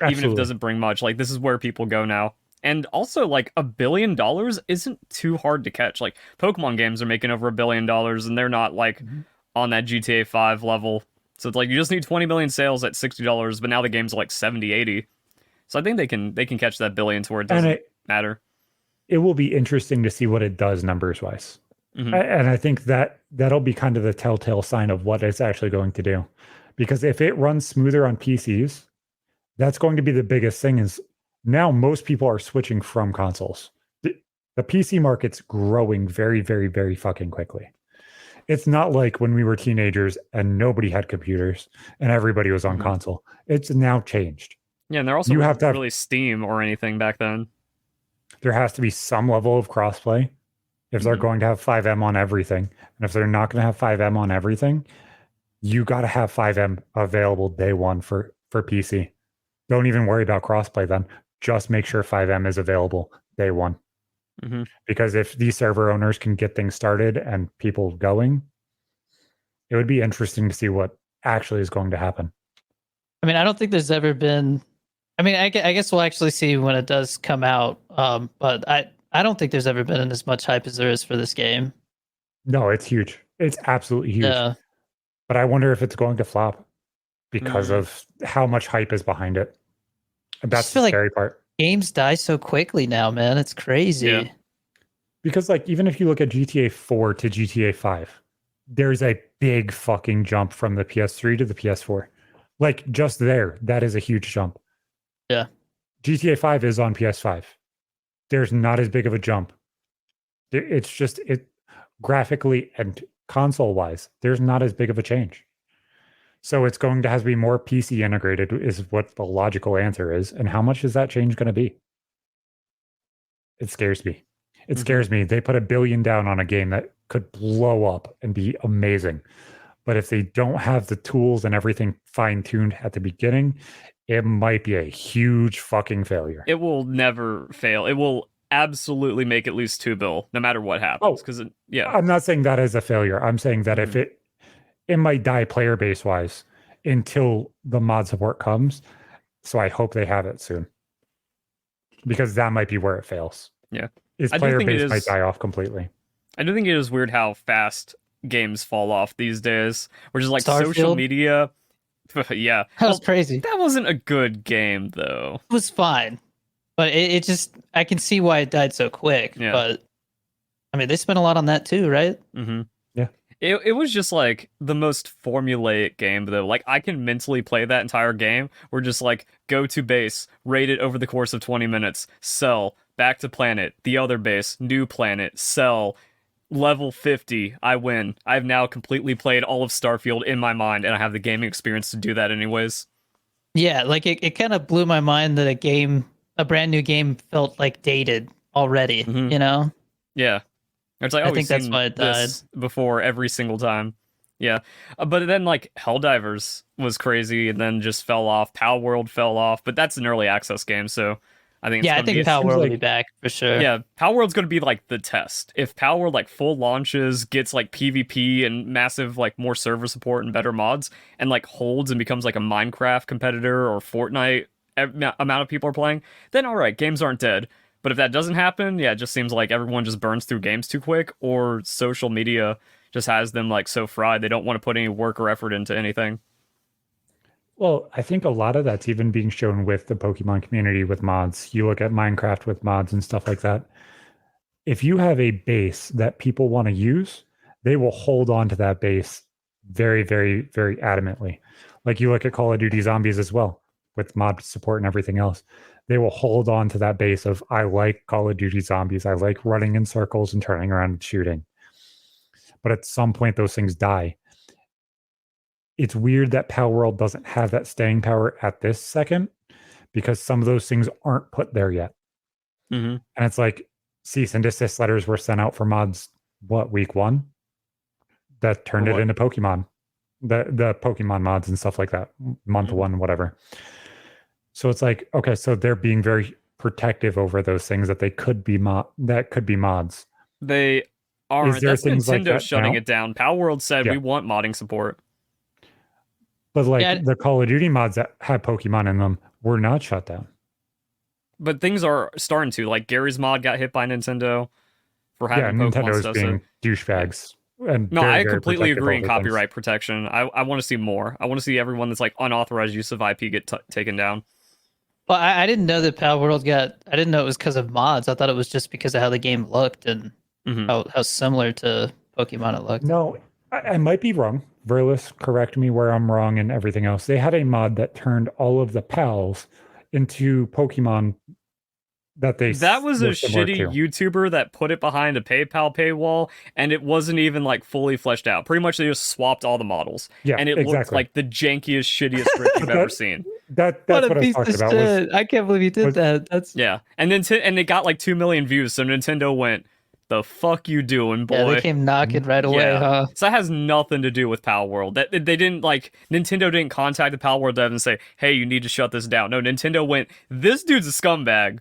even if it doesn't bring much. Like, this is where people go now. And also, like, $1 billion isn't too hard to catch. Like, Pokemon games are making over $1 billion, and they're not, like, on that GTA 5 level. So it's like, you just need 20 million sales at $60, but now the game's like 70, 80. So I think they can catch that billion to where it doesn't matter. It will be interesting to see what it does numbers-wise. And I think that'll be kind of the telltale sign of what it's actually going to do. Because if it runs smoother on PCs, that's going to be the biggest thing is now most people are switching from consoles. The PC market's growing very, very, very fucking quickly. It's not like when we were teenagers and nobody had computers and everybody was on console. It's now changed. Yeah, and there also wasn't really Steam or anything back then. There has to be some level of crossplay. If they're going to have 5M on everything, and if they're not going to have 5M on everything, you got to have 5M available day one for PC. Don't even worry about crossplay then. Just make sure 5M is available day one. Because if these server owners can get things started and people going, it would be interesting to see what actually is going to happen. I mean, I don't think there's ever been. I mean, I guess we'll actually see when it does come out. But I don't think there's ever been as much hype as there is for this game. No, it's huge. It's absolutely huge. Yeah. But I wonder if it's going to flop because of how much hype is behind it. That's the scary part. Games die so quickly now, man. It's crazy. Yeah. Because like even if you look at GTA 4 to GTA 5, there's a big fucking jump from the PS3 to the PS4. Like just there, that is a huge jump. Yeah. GTA 5 is on PS5. There's not as big of a jump. It's just graphically and console wise, there's not as big of a change. So it's going to have to be more PC integrated is what the logical answer is. And how much is that change going to be? It scares me. It scares me. They put $1 billion down on a game that could blow up and be amazing. But if they don't have the tools and everything fine-tuned at the beginning, it might be a huge fucking failure. It will never fail. It will absolutely make at least $2 billion, no matter what happens. Because I'm not saying that is a failure. I'm saying that if it might die player base wise until the mod support comes. So I hope they have it soon. Because that might be where it fails. Yeah. Its player base might die off completely. I do think it is weird how fast games fall off these days. We're just like Starfield? social media. Yeah. That was crazy. That wasn't a good game though. It was fine. But it just, I can see why it died so quick. Yeah. But I mean, they spent a lot on that too, right? Yeah. It was just like the most formulaic game though. Like I can mentally play that entire game. We're just like go to base, raid it over the course of 20 minutes, sell, back to planet, the other base, new planet, sell, level 50, I win. I've now completely played all of Starfield in my mind, and I have the gaming experience to do that anyways. Yeah, like it kind of blew my mind that a brand new game felt like dated already, you know? Yeah. It's like, I think that's why it died before every single time. Yeah. But then like Helldivers was crazy and then just fell off. Power World fell off, but that's an early access game, so I think I think Power World will be back for sure. Yeah, Power World's going to be like the test. If Power World like full launches, gets like PvP and massive like more server support and better mods, and like holds and becomes like a Minecraft competitor or Fortnite amount of people are playing, then all right, games aren't dead. But if that doesn't happen, yeah, it just seems like everyone just burns through games too quick, or social media just has them like so fried they don't want to put any work or effort into anything. Well, I think a lot of that's even being shown with the Pokemon community with mods. You look at Minecraft with mods and stuff like that. If you have a base that people want to use, they will hold on to that base very, very, very adamantly. Like you look at Call of Duty Zombies as well, with mod support and everything else. They will hold on to that base of, I like Call of Duty Zombies. I like running in circles and turning around and shooting. But at some point, those things die. It's weird that Power World doesn't have that staying power at this second because some of those things aren't put there yet. And it's like cease and desist letters were sent out for mods, week one? That turned it into Pokemon. The Pokemon mods and stuff like that. Month one, whatever. So it's like, okay, so they're being very protective over those things that they could be mods. They aren't. That's things Nintendo like that shutting now? it down. Power World said we want modding support. But like the Call of Duty mods that had Pokemon in them were not shut down. But things are starting to. Like Gary's mod got hit by Nintendo for having Pokemon Nintendo's stuff. being douchebags. And no, very, I very completely agree in protective over copyright things. protection. I want to see more. I want to see everyone that's like unauthorized use of IP get taken down. Well, I didn't know that Power World I didn't know it was because of mods. I thought it was just because of how the game looked and how similar to Pokemon it looked. No, I might be wrong. Verlis, correct me where I'm wrong and everything else. They had a mod that turned all of the pals into Pokemon that was a shitty YouTuber that put it behind a PayPal paywall, and it wasn't even like fully fleshed out. Pretty much they just swapped all the models. Yeah, and it looked like the jankiest, shittiest script you've ever seen. That's what I was talking about. I can't believe you did that. That's yeah. And then and it got like 2 million views, so Nintendo went, the fuck you doing, boy? Yeah, they came knocking right away, huh? So that has nothing to do with Pal World. That they didn't like Nintendo didn't contact the Pal World dev and say, "Hey, you need to shut this down." No, Nintendo went, "This dude's a scumbag."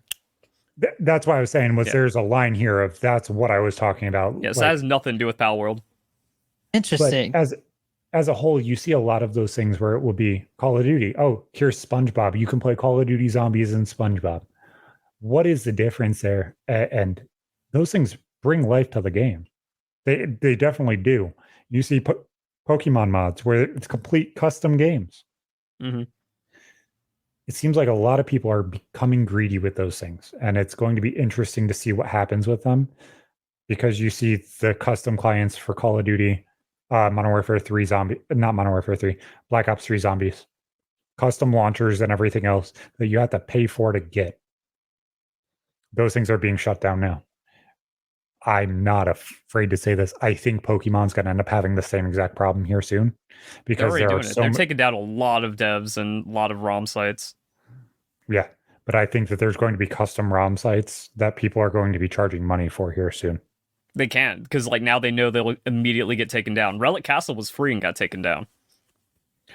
That's why I was saying there's a line here of that's what I was talking about. Yes, that has nothing to do with Pal World. Interesting. But as a whole, you see a lot of those things where it will be Call of Duty. Oh, here's SpongeBob. You can play Call of Duty Zombies and SpongeBob. What is the difference there? And those things bring life to the game. They definitely do. You see Pokemon mods where it's complete custom games. Mm-hmm. It seems like a lot of people are becoming greedy with those things, and it's going to be interesting to see what happens with them, because you see the custom clients for Call of Duty, Modern Warfare 3 not Modern Warfare 3, Black Ops 3 Zombies, custom launchers and everything else that you have to pay for to get. Those things are being shut down now. I'm not afraid to say this. I think Pokemon's going to end up having the same exact problem here soon, because they're already doing it. They're taking down a lot of devs and a lot of ROM sites. Yeah, but I think that there's going to be custom ROM sites that people are going to be charging money for here soon. They can't, because like now they know they'll immediately get taken down. Relic Castle was free and got taken down.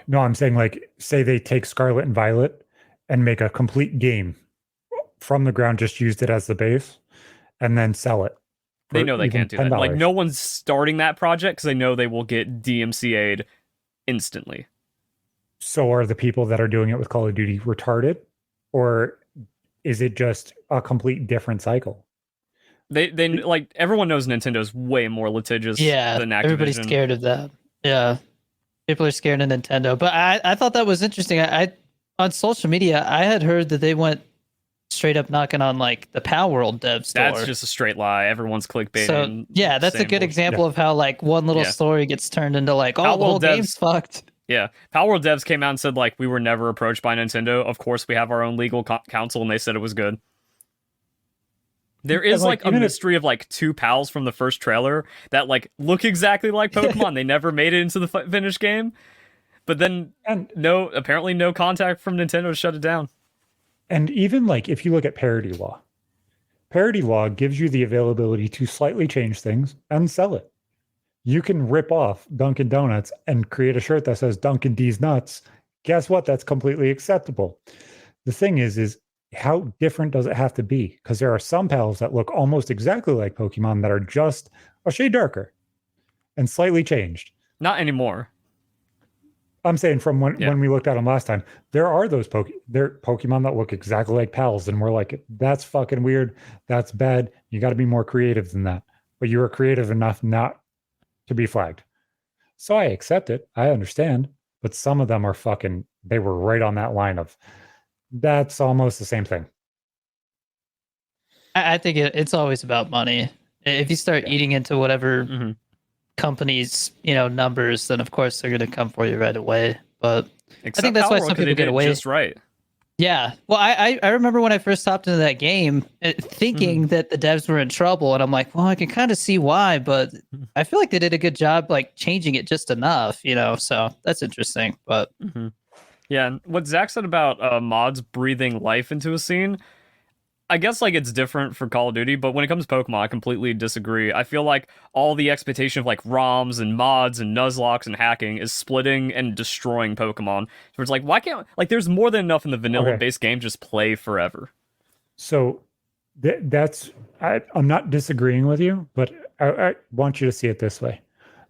No, I'm saying, like, say they take Scarlet and Violet and make a complete game from the ground, just used it as the base, and then sell it. They know they can't do that. Like, no one's starting that project because they know they will get DMCA'd instantly. So are the people that are doing it with Call of Duty retarded? Or is it just a complete different cycle? They like, everyone knows Nintendo's way more litigious than Activision. Everybody's scared of that. Yeah. People are scared of Nintendo. But I thought that was interesting. I on social media, I had heard that they went straight up knocking on like the Pal World dev store. That's just a straight lie. Everyone's clickbaiting. So yeah, that's a good example of how like one little story gets turned into like, oh, the whole game's fucked. Yeah, Pal World devs came out and said, like, we were never approached by Nintendo. Of course, we have our own legal counsel, and they said it was good. There is, like a mystery of, like, 2 pals from the first trailer that, like, look exactly like Pokemon. They never made it into the finished game. But then, apparently no contact from Nintendo to shut it down. And even, like, if you look at parity law gives you the availability to slightly change things and sell it. You can rip off Dunkin' Donuts and create a shirt that says Dunkin' D's nuts. Guess what? That's completely acceptable. The thing is how different does it have to be? Because there are some pals that look almost exactly like Pokemon that are just a shade darker and slightly changed. Not anymore. I'm saying from when we looked at them last time, there are those Pokemon that look exactly like pals, and we're like, that's fucking weird. That's bad. You got to be more creative than that. But you were creative enough not to be flagged. So I accept it. I understand. But some of them are they were right on that line of, that's almost the same thing. I think it's always about money. If you start eating into whatever companies, numbers, then of course they're going to come for you right away. But I think that's why some people get away. Just right. Yeah. Well, I remember when I first hopped into that game thinking that the devs were in trouble, and I'm like, well, I can kind of see why, but I feel like they did a good job like changing it just enough, so that's interesting. But yeah, and what Zach said about mods breathing life into a scene, I guess like it's different for Call of Duty, but when it comes to Pokemon, I completely disagree. I feel like all the expectation of like ROMs and mods and Nuzlocke and hacking is splitting and destroying Pokemon. So it's like, why can't, like, there's more than enough in the vanilla-based game, just play forever. So I'm not disagreeing with you, but I want you to see it this way.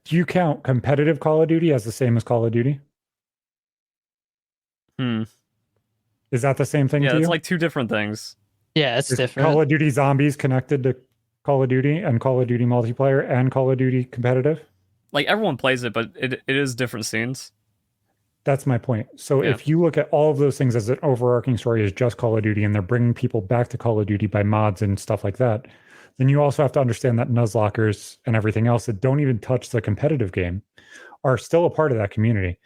Do you count competitive Call of Duty as the same as Call of Duty? Is that the same thing to you? Yeah, it's like 2 different things. Yeah, it's different. Call of Duty Zombies connected to Call of Duty and Call of Duty multiplayer and Call of Duty competitive? Like, everyone plays it, but it is different scenes. That's my point. So if you look at all of those things as an overarching story as just Call of Duty, and they're bringing people back to Call of Duty by mods and stuff like that, then you also have to understand that Nuzlockers and everything else that don't even touch the competitive game are still a part of that community.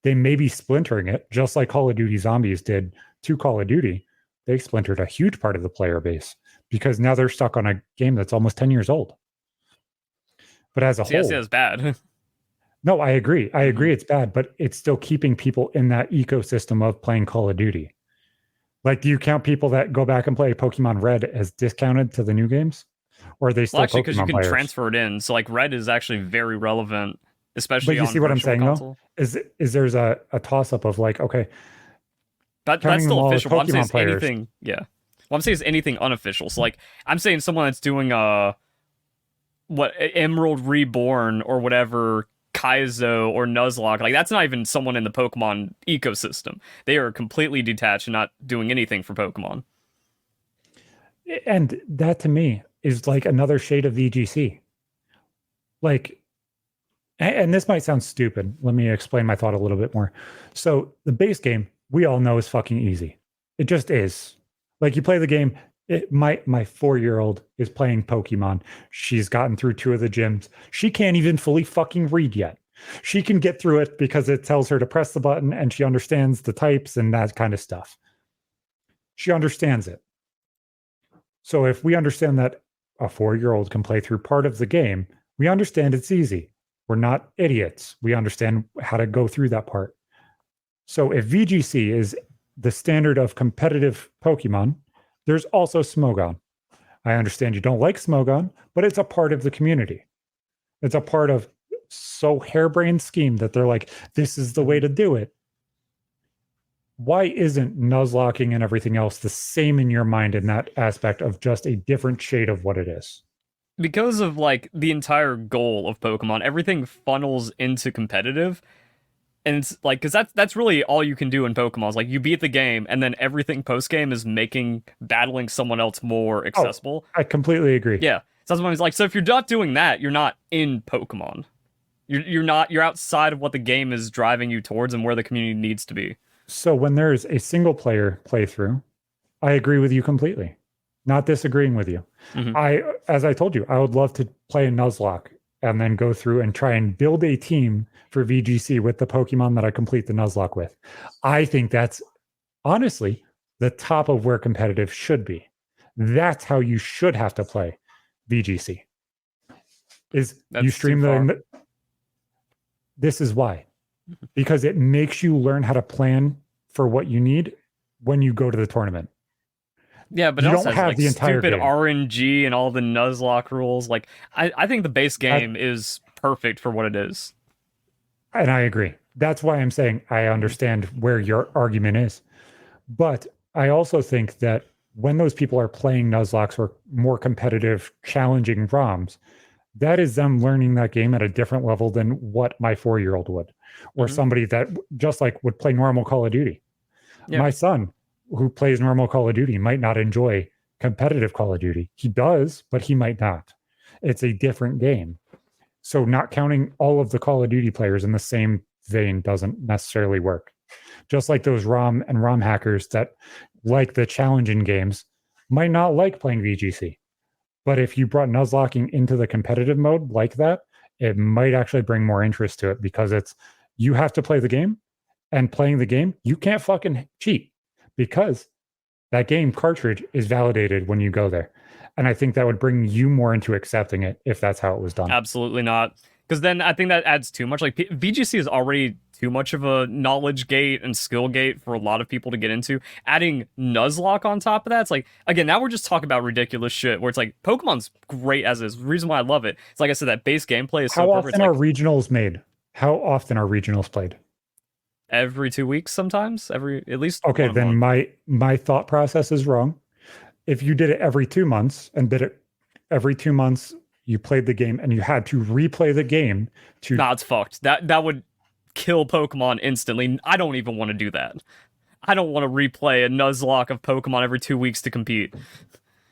They may be splintering it, just like Call of Duty Zombies did to Call of Duty. They splintered a huge part of the player base because now they're stuck on a game that's almost 10 years old. But as a whole, it's bad. No, I agree. I agree it's bad, but it's still keeping people in that ecosystem of playing Call of Duty. Like, do you count people that go back and play Pokemon Red as discounted to the new games? or are they still actually, because you Pokemon can players? transfer it in. So like red is actually very relevant, especially But you on see what I'm Virtual saying Console. though? Is there's a toss up of like, okay, That's counting them still all as official. What I'm saying Pokemon is players. anything. Yeah. What I'm saying is anything unofficial. So like I'm saying someone that's doing what Emerald Reborn or whatever, Kaizo or Nuzlocke, like that's not even someone in the Pokemon ecosystem. They are completely detached and not doing anything for Pokemon. And that to me is like another shade of VGC. Like, and this might sound stupid. Let me explain my thought a little bit more. So the base game, we all know is fucking easy. It just is. Like you play the game. My 4-year-old is playing Pokemon. She's gotten through 2 of the gyms. She can't even fully fucking read yet. She can get through it because it tells her to press the button and she understands the types and that kind of stuff. She understands it. So if we understand that a 4-year-old can play through part of the game, we understand it's easy. We're not idiots. We understand how to go through that part. So if VGC is the standard of competitive Pokemon, there's also Smogon. I understand you don't like Smogon, but it's a part of the community. It's a part of so harebrained scheme that they're like, this is the way to do it. Why isn't Nuzlocking and everything else the same in your mind in that aspect of just a different shade of what it is? Because of like the entire goal of Pokemon, everything funnels into competitive. And it's like, because that's really all you can do in Pokemon. Is like you beat the game, and then everything post game is making battling someone else more accessible. I completely agree. Yeah, so that's what it's like. So if you're not doing that, you're not in Pokemon. You're outside of what the game is driving you towards and where the community needs to be. So when there's a single player playthrough, I agree with you completely. Not disagreeing with you. Mm-hmm. As I told you, I would love to play a Nuzlocke and then go through and try and build a team for VGC with the Pokemon that I complete the Nuzlocke with. I think that's honestly the top of where competitive should be. That's how you should have to play VGC. You stream the. This is why. Because it makes you learn how to plan for what you need when you go to the tournament. Yeah, but you it also don't has have like the entire stupid game. RNG and all the Nuzlocke rules. Like I think the base game is perfect for what it is. And I agree. That's why I'm saying I understand where your argument is. But I also think that when those people are playing Nuzlocks or more competitive, challenging ROMs, that is them learning that game at a different level than what my 4-year-old would, or somebody that just like would play normal Call of Duty. Yeah. My son, who plays normal Call of Duty, might not enjoy competitive Call of Duty. He does, but he might not. It's a different game. So not counting all of the Call of Duty players in the same vein doesn't necessarily work. Just like those ROM and ROM hackers that like the challenging games might not like playing VGC. But if you brought Nuzlocking into the competitive mode like that, it might actually bring more interest to it because you have to play the game, and playing the game, you can't fucking cheat because that game cartridge is validated when you go there. And I think that would bring you more into accepting it if that's how it was done. Absolutely not. Because then I think that adds too much. Like VGC is already too much of a knowledge gate and skill gate for a lot of people to get into. Adding Nuzlocke on top of that, it's like, again, now we're just talking about ridiculous shit where it's like, Pokemon's great as is. The reason why I love it, it's like I said, that base gameplay is so perfect. How often are regionals made? How often are regionals played? Every 2 weeks sometimes. At least. Okay, then my thought process is wrong. If you did it every 2 months and did it every 2 months, you played the game and you had to replay the game to. Nah, it's fucked. That would kill Pokemon instantly. I don't even want to do that. I don't want to replay a Nuzlocke of Pokemon every 2 weeks to compete.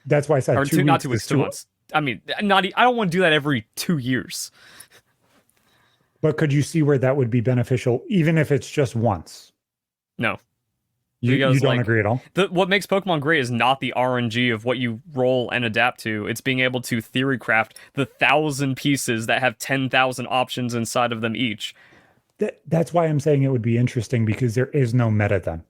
That's why I said 2 weeks. Not 2 weeks, 2 months. I mean, I don't want to do that every 2 years. But could you see where that would be beneficial, even if it's just once? No. You don't agree at all? What makes Pokemon great is not the RNG of what you roll and adapt to. It's being able to theory craft the 1,000 pieces that have 10,000 options inside of them each. That's why I'm saying it would be interesting, because there is no meta then.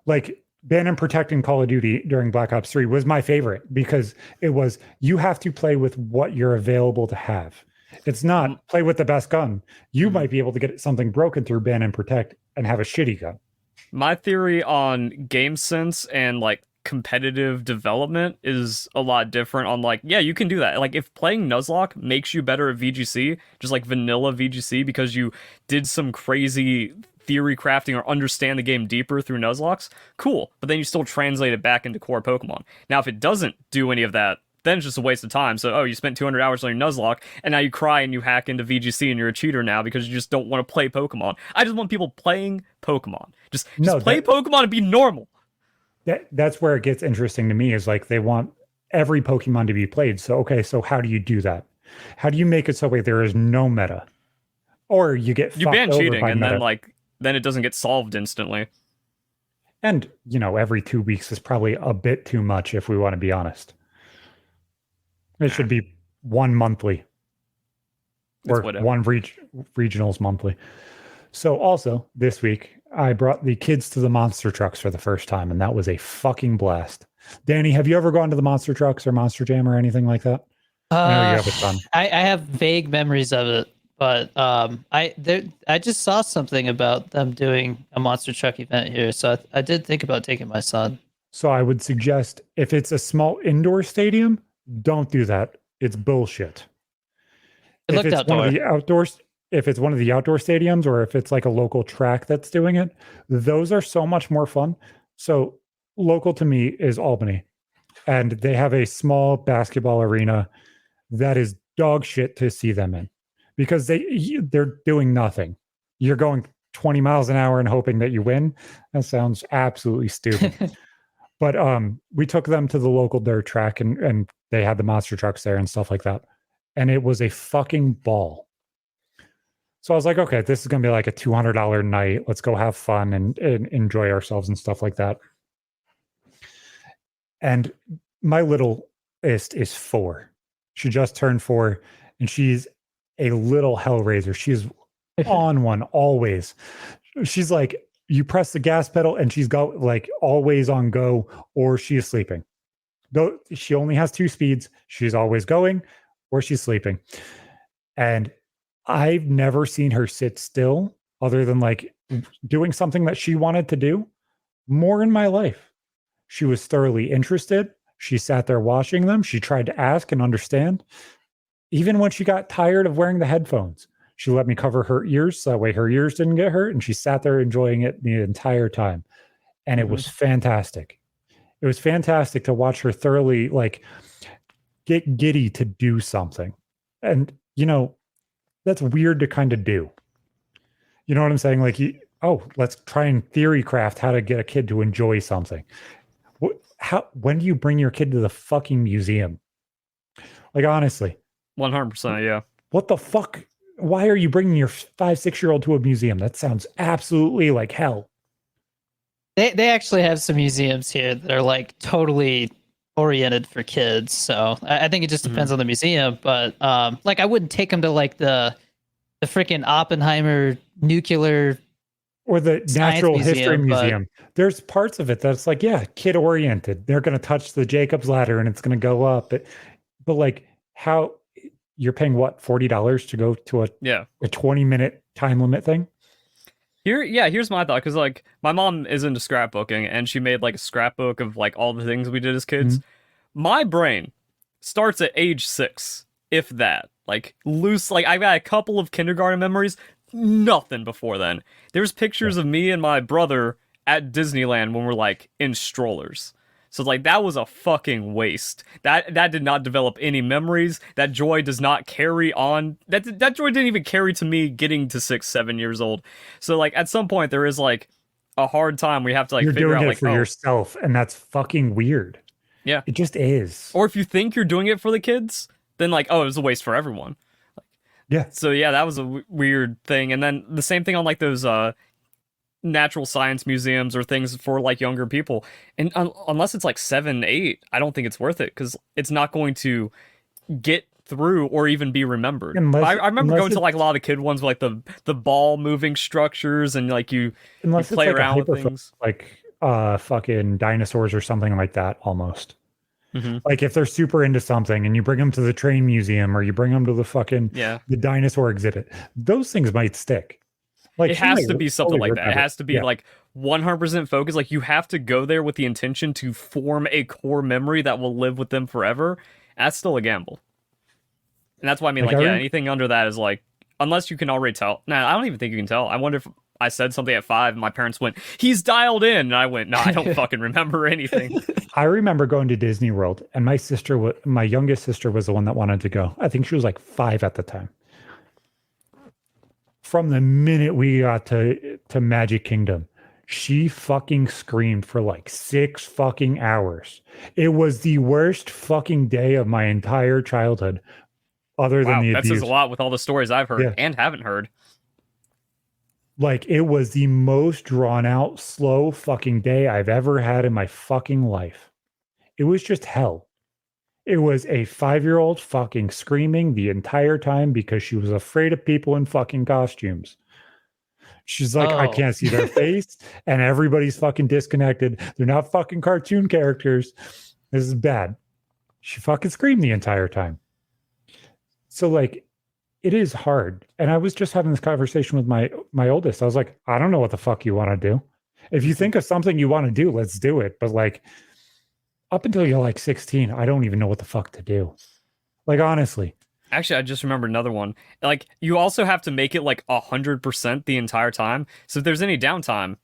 Like, Ban and Protect in Call of Duty during Black Ops 3 was my favorite, because it was, you have to play with what you're available to have. It's not play with the best gun. You might be able to get something broken through Ban and Protect and have a shitty gun. My theory on game sense and like competitive development is a lot different on like, yeah, you can do that. Like if playing Nuzlocke makes you better at VGC, just like vanilla VGC, because you did some crazy theory crafting or understand the game deeper through Nuzlocks, cool. But then you still translate it back into core Pokemon. Now, if it doesn't do any of that, then it's just a waste of time. So, oh, you spent 200 hours on your Nuzlocke, and now you cry and you hack into VGC and you're a cheater now because you just don't want to play Pokemon. I just want people playing Pokemon. Just play Pokemon and be normal. That's where it gets interesting to me, is like they want every Pokemon to be played. So, okay, so how do you do that? How do you make it so there is no meta? Or you ban cheating, and then it doesn't get solved instantly. And, every 2 weeks is probably a bit too much if we want to be honest. It should be one monthly. Or one regionals monthly. So also, this week, I brought the kids to the monster trucks for the first time, and that was a fucking blast. Danny, have you ever gone to the monster trucks or Monster Jam or anything like that? I know you have a son. I have vague memories of it, but I just saw something about them doing a monster truck event here, so I did think about taking my son. So I would suggest, if it's a small indoor stadium, don't do that. It's bullshit. If it's one of the outdoors, if it's one of the outdoor stadiums, or if it's like a local track that's doing it, those are so much more fun. So local to me is Albany, and they have a small basketball arena that is dog shit to see them in, because they're doing nothing. You're going 20 miles an hour and hoping that you win. That sounds absolutely stupid. But we took them to the local dirt track, and they had the monster trucks there and stuff like that. And it was a fucking ball. So I was like, okay, this is going to be like a $200 night. Let's go have fun and enjoy ourselves and stuff like that. And my littlest is 4. She just turned 4, and she's a little hellraiser. She's on one always. She's like, you press the gas pedal and she's got like always on go, or she is sleeping. Though she only has 2 speeds. She's always going or she's sleeping. And I've never seen her sit still other than like doing something that she wanted to do more in my life. She was thoroughly interested. She sat there watching them. She tried to ask and understand. Even when she got tired of wearing the headphones, she let me cover her ears so that way her ears didn't get hurt. And she sat there enjoying it the entire time. And it was fantastic. It was fantastic to watch her thoroughly like get giddy to do something. And, that's weird to kind of do. You know what I'm saying? Like, let's try and theory craft how to get a kid to enjoy something. When do you bring your kid to the fucking museum? Like, honestly. 100%, yeah. What the fuck? Why are you bringing your 5-6-year-old to a museum? That sounds absolutely like hell. They actually have some museums here that are like totally oriented for kids. So I think it just depends on the museum. But like I wouldn't take them to like the freaking Oppenheimer nuclear or the Natural History Museum. There's parts of it that's like, yeah, kid oriented. They're going to touch the Jacob's ladder and it's going to go up. But like, how you're paying what, $40 to go to a 20-minute time limit thing? Here's my thought, because like my mom is into scrapbooking and she made like a scrapbook of like all the things we did as kids. My brain starts at age 6, if that. Like loose, like I've got a couple of kindergarten memories, nothing before then. There's pictures of me and my brother at Disneyland when we're like in strollers. So like that was a fucking waste. That did not develop any memories. That joy does not carry on. That joy didn't even carry to me getting to 6-7 years old. So like at some point there is like a hard time we have to like figure out like for yourself, and that's fucking weird. Yeah, it just is. Or if you think you're doing it for the kids, then like, oh, it was a waste for everyone. Yeah. So yeah, that was a weird thing. And then the same thing on like those natural science museums or things for like younger people. And unless it's like 7, 8, I don't think it's worth it, because it's not going to get through or even be remembered. I remember going to like a lot of the kid ones with like the ball moving structures and like you play around with things like fucking dinosaurs or something like that almost. Like if they're super into something and you bring them to the train museum or you bring them to the fucking the dinosaur exhibit, those things might stick. Like It she has might to be something fully like that. It remember. has to be Yeah. like 100% focused. Like you have to go there with the intention to form a core memory that will live with them forever. That's still a gamble. And that's why I mean, Like like, yeah, anything under that is like, unless you can already tell. Nah, I don't even think you can tell. I wonder if I said something at 5 and my parents went, he's dialed in. And I went, no, I don't fucking remember anything. I remember going to Disney World, and my youngest sister was the one that wanted to go. I think she was like 5 at the time. From the minute we got to Magic Kingdom, she fucking screamed for like 6 fucking hours. It was the worst fucking day of my entire childhood, other than Wow, the that says abuse. a lot with all the stories I've heard Yeah. and haven't heard. Like it was the most drawn out, slow fucking day I've ever had in my fucking life. It was just hell. It was a 5-year-old fucking screaming the entire time because she was afraid of people in fucking costumes. She's like, I Oh. can't see their face, and everybody's fucking disconnected. They're not fucking cartoon characters. This is bad. She fucking screamed the entire time. So like it is hard. And I was just having this conversation with my oldest. I was like, I don't know what the fuck you want to do. If you think of something you want to do, let's do it. But like up until you're like 16, I don't even know what the fuck to do. Like honestly. Actually, I just remembered another one. Like, you also have to make it like 100% the entire time. So if there's any downtime,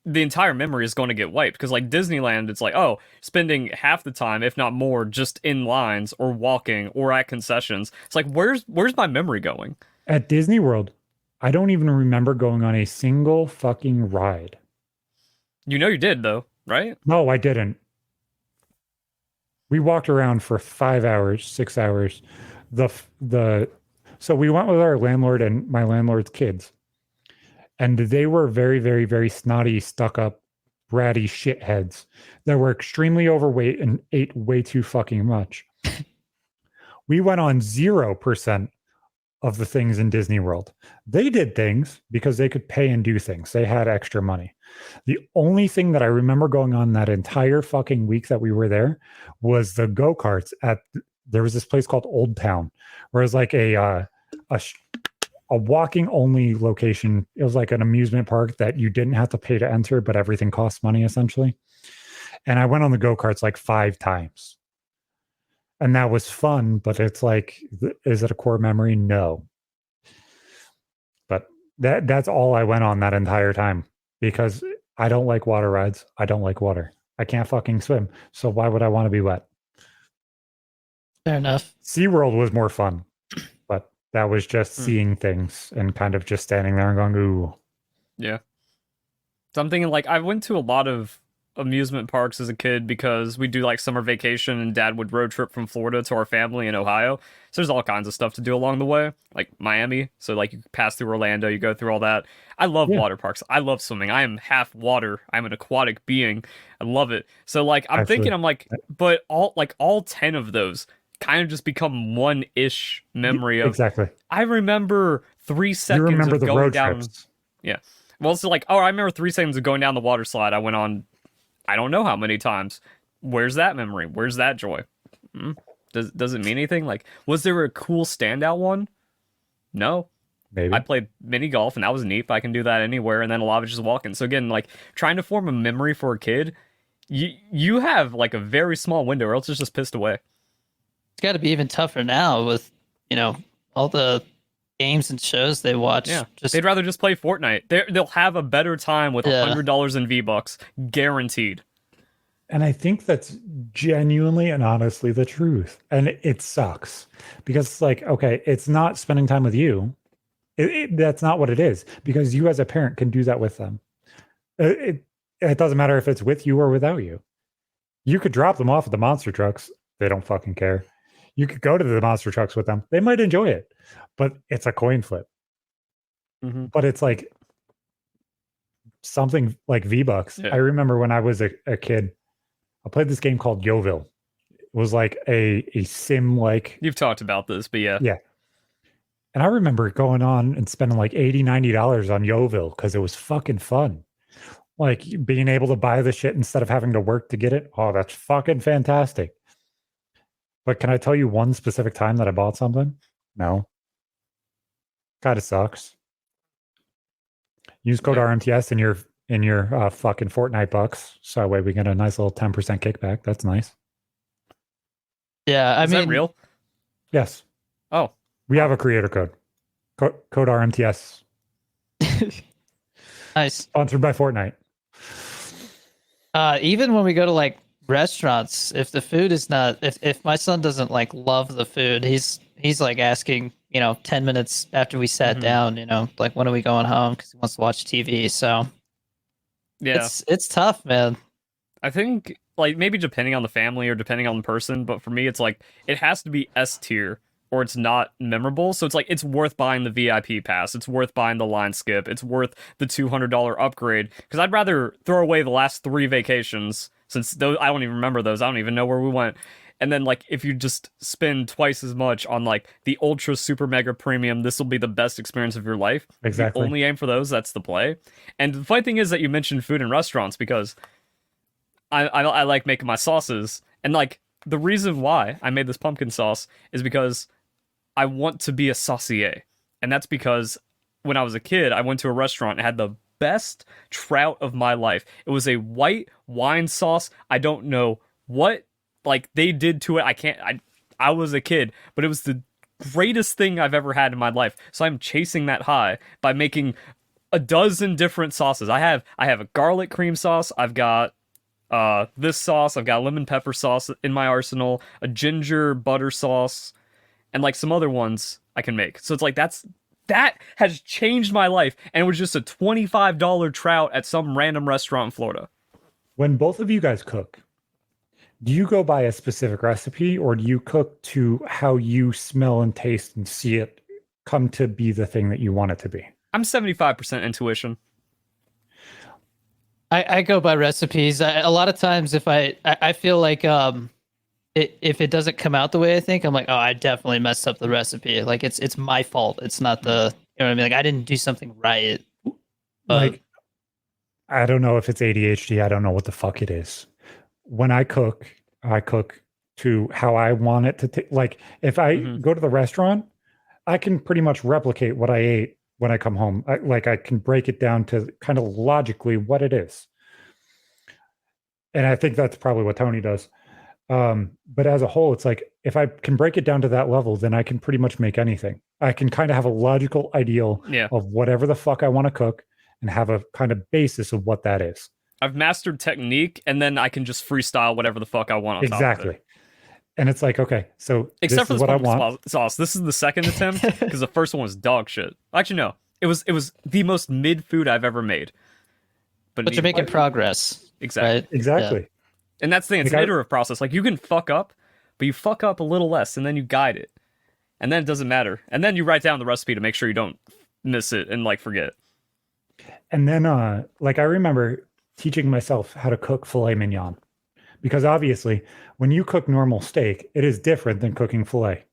the entire memory is going to get wiped. Because like Disneyland, it's like, oh, spending half the time, if not more, just in lines or walking or at concessions. It's like, where's my memory going? At Disney World, I don't even remember going on a single fucking ride. You know you did though, right? No, I didn't. We walked around for 5 hours, 6 hours. So we went with our landlord and my landlord's kids. And they were very, very, very snotty, stuck up, bratty shitheads that were extremely overweight and ate way too fucking much. We went on 0% of the things in Disney World. They did things because they could pay and do things. They had extra money. The only thing that I remember going on that entire fucking week that we were there was the go-karts there was this place called Old Town, where it was like a walking only location. It was like an amusement park that you didn't have to pay to enter, but everything costs money essentially. And I went on the go-karts like 5 times. And that was fun, but it's like, is it a core memory? No. But that's all I went on that entire time because I don't like water rides. I don't like water. I can't fucking swim. So why would I want to be wet? Fair enough. SeaWorld was more fun, but that was just seeing things and kind of just standing there and going, ooh. Yeah. So I'm thinking like I went to a lot of amusement parks as a kid because we do like summer vacation and dad would road trip from Florida to our family in Ohio. So there's all kinds of stuff to do along the way, like Miami. So like you pass through Orlando, you go through all that. I love water parks. I love swimming. I am half water. I'm an aquatic being. I love it. So like I'm thinking I'm like, but all 10 of those kind of just become one-ish memory of exactly. I remember 3 seconds you remember of the going road down. Trips. Yeah. Well, so like, oh, I remember 3 seconds of going down the water slide. I went on, I don't know how many times. Where's that memory? Where's that joy? Does it mean anything? Like, was there a cool standout one? No. Maybe. I played mini golf and that was neat, but I can do that anywhere. And then a lot of it just walking. So again, like trying to form a memory for a kid, you have like a very small window, or else it's just pissed away. It's got to be even tougher now with, all the games and shows they watch. Yeah, they'd rather just play Fortnite. They'll have a better time with $100 in V-Bucks, guaranteed. And I think that's genuinely and honestly the truth. And it sucks because it's like, okay, it's not spending time with you. That's not what it is, because you as a parent can do that with them. It doesn't matter if it's with you or without you. You could drop them off at the monster trucks. They don't fucking care. You could go to the monster trucks with them. They might enjoy it, but it's a coin flip. Mm-hmm. But it's like something like V-Bucks. Yeah. I remember when I was a kid, I played this game called Yoville. It was like a sim like. You've talked about this, but yeah. Yeah. And I remember going on and spending like $80, $90 on Yoville because it was fucking fun. Like being able to buy the shit instead of having to work to get it. Oh, that's fucking fantastic. But can I tell you one specific time that I bought something? No. Kind of sucks. Use code Yeah. RMTS in your fucking Fortnite bucks. So that way we get a nice little 10% kickback. That's nice. Yeah, I Is mean, that real? Yes. Oh, We have a creator code. Code RMTS. nice. Sponsored by Fortnite. Even when we go to like restaurants, if the food is not, if my son doesn't like love the food, he's like asking, 10 minutes after we sat down, like when are we going home? Because he wants to watch TV. So yeah. it's tough, man. I think like maybe depending on the family or depending on the person, but for me it's like it has to be S tier or it's not memorable. So it's like it's worth buying the VIP pass, it's worth buying the line skip, it's worth the $200 upgrade. Because I'd rather throw away the last 3 vacations since those I don't even remember those. I don't even know where we went. And then like if you just spend twice as much on like the ultra super mega premium, this will be the best experience of your life. Exactly. If you only aim for those, that's the play. And the funny thing is that you mentioned food in restaurants because I like making my sauces, and like the reason why I made this pumpkin sauce is because I want to be a saucier, and that's because when I was a kid, I went to a restaurant and had the best trout of my life. It was a white wine sauce. I don't know what like they did to it. I was a kid, but it was the greatest thing I've ever had in my life. So I'm chasing that high by making a dozen different sauces. I have a garlic cream sauce. I've got this sauce. I've got lemon pepper sauce in my arsenal, a ginger butter sauce, and like some other ones I can make. So it's like that has changed my life, and it was just a $25 trout at some random restaurant in Florida. When both of you guys cook, do you go by a specific recipe or do you cook to how you smell and taste and see it come to be the thing that you want it to be? I'm 75% intuition. I go by recipes. A lot of times, if I feel like if it doesn't come out the way I think, I'm like, oh, I definitely messed up the recipe. Like it's my fault. It's not the what I mean. Like I didn't do something right. Like I don't know if it's ADHD. I don't know what the fuck it is. When I cook to how I want it to. Like if I go to the restaurant, I can pretty much replicate what I ate when I come home. I can break it down to kind of logically what it is. And I think that's probably what Tony does. But as a whole, it's like, if I can break it down to that level, then I can pretty much make anything. I can kind of have a logical ideal of whatever the fuck I want to cook and have a kind of basis of what that is. I've mastered technique, and then I can just freestyle whatever the fuck I want on top of it. And it's like, okay, so except for this is what I want. Sauce. This is the second attempt because the first one was dog shit. Actually, no, it was the most mid food I've ever made. But you're making progress. Exactly. Right? Exactly. Yeah. And that's the thing. It's an iterative process. Like you can fuck up, but you fuck up a little less, and then you guide it, and then it doesn't matter. And then you write down the recipe to make sure you don't miss it and like forget. And then, like I remember teaching myself how to cook filet mignon. Because obviously, when you cook normal steak, it is different than cooking filet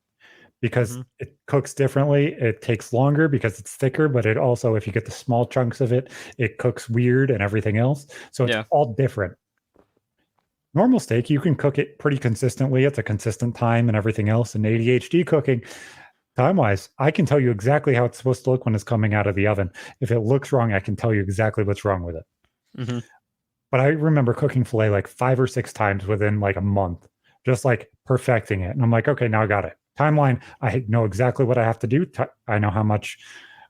because it cooks differently. It takes longer because it's thicker, but it also, if you get the small chunks of it, it cooks weird and everything else. So it's all different. Normal steak, you can cook it pretty consistently. It's a consistent time and everything else. And ADHD cooking, time-wise, I can tell you exactly how it's supposed to look when it's coming out of the oven. If it looks wrong, I can tell you exactly what's wrong with it. But I remember cooking filet like 5 or 6 times within like a month, just like perfecting it. And I'm like, okay, now I got it. Timeline, I know exactly what I have to do. I know how much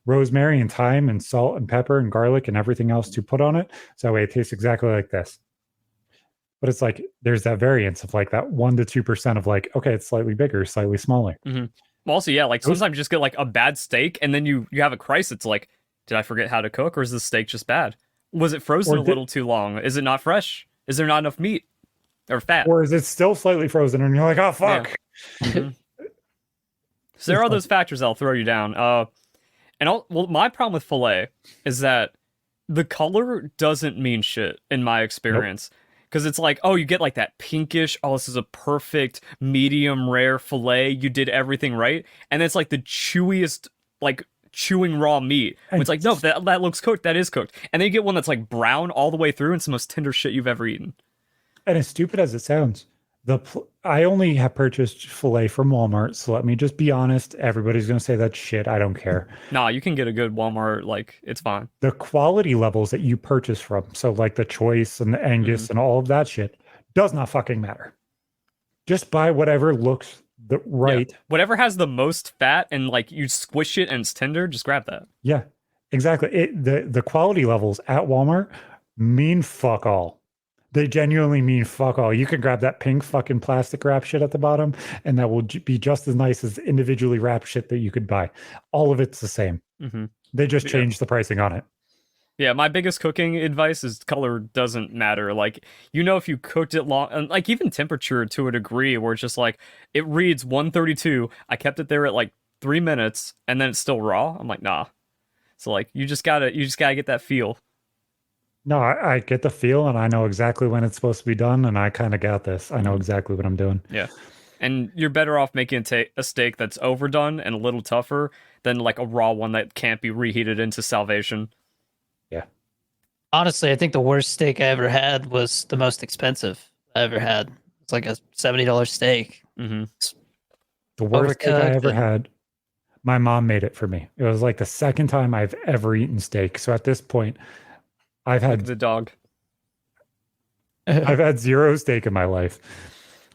rosemary and thyme and salt and pepper and garlic and everything else to put on it. So that way it tastes exactly like this. But it's like, there's that variance of like that 1 to 2% of like, okay, it's slightly bigger, slightly smaller. Well, also, yeah, like sometimes you just get like a bad steak and then you have a crisis. It's like, did I forget how to cook or is this steak just bad? Was it frozen a little too long? Is it not fresh? Is there not enough meat or fat? Or is it still slightly frozen and you're like, oh, fuck. Yeah. So there are those factors that'll throw you down. Well, my problem with filet is that the color doesn't mean shit in my experience. Because it's like, oh, you get like that pinkish, oh, this is a perfect medium rare filet. You did everything right. And it's like the chewiest, like chewing raw meat. It's like, no, that looks cooked. That is cooked. And then you get one that's like brown all the way through and it's the most tender shit you've ever eaten. And as stupid as it sounds, I only have purchased filet from Walmart, so let me just be honest. Everybody's gonna say that's shit. I don't care. Nah, you can get a good Walmart, like it's fine. The quality levels that you purchase from, so like the choice and the Angus and all of that shit, does not fucking matter. Just buy whatever looks right. Yeah. Whatever has the most fat and like you squish it and it's tender, just grab that. Yeah, exactly. The quality levels at Walmart mean fuck all. They genuinely mean fuck all. You can grab that pink fucking plastic wrap shit at the bottom, and that will be just as nice as individually wrapped shit that you could buy. All of it's the same. They just changed the pricing on it. Yeah, my biggest cooking advice is color doesn't matter. Like, if you cooked it long, and like even temperature to a degree, where it's just like it reads 132. I kept it there at like 3 minutes, and then it's still raw. I'm like, nah. So like, you just gotta get that feel. No, I get the feel, and I know exactly when it's supposed to be done, and I kind of got this. I know exactly what I'm doing. Yeah, and you're better off making a steak that's overdone and a little tougher than like a raw one that can't be reheated into salvation. Yeah. Honestly, I think the worst steak I ever had was the most expensive I ever had. It's like a $70 steak. Mm-hmm. The worst steak I ever had, my mom made it for me. It was like the second time I've ever eaten steak. So at this point, I've had the dog. I've had zero steak in my life.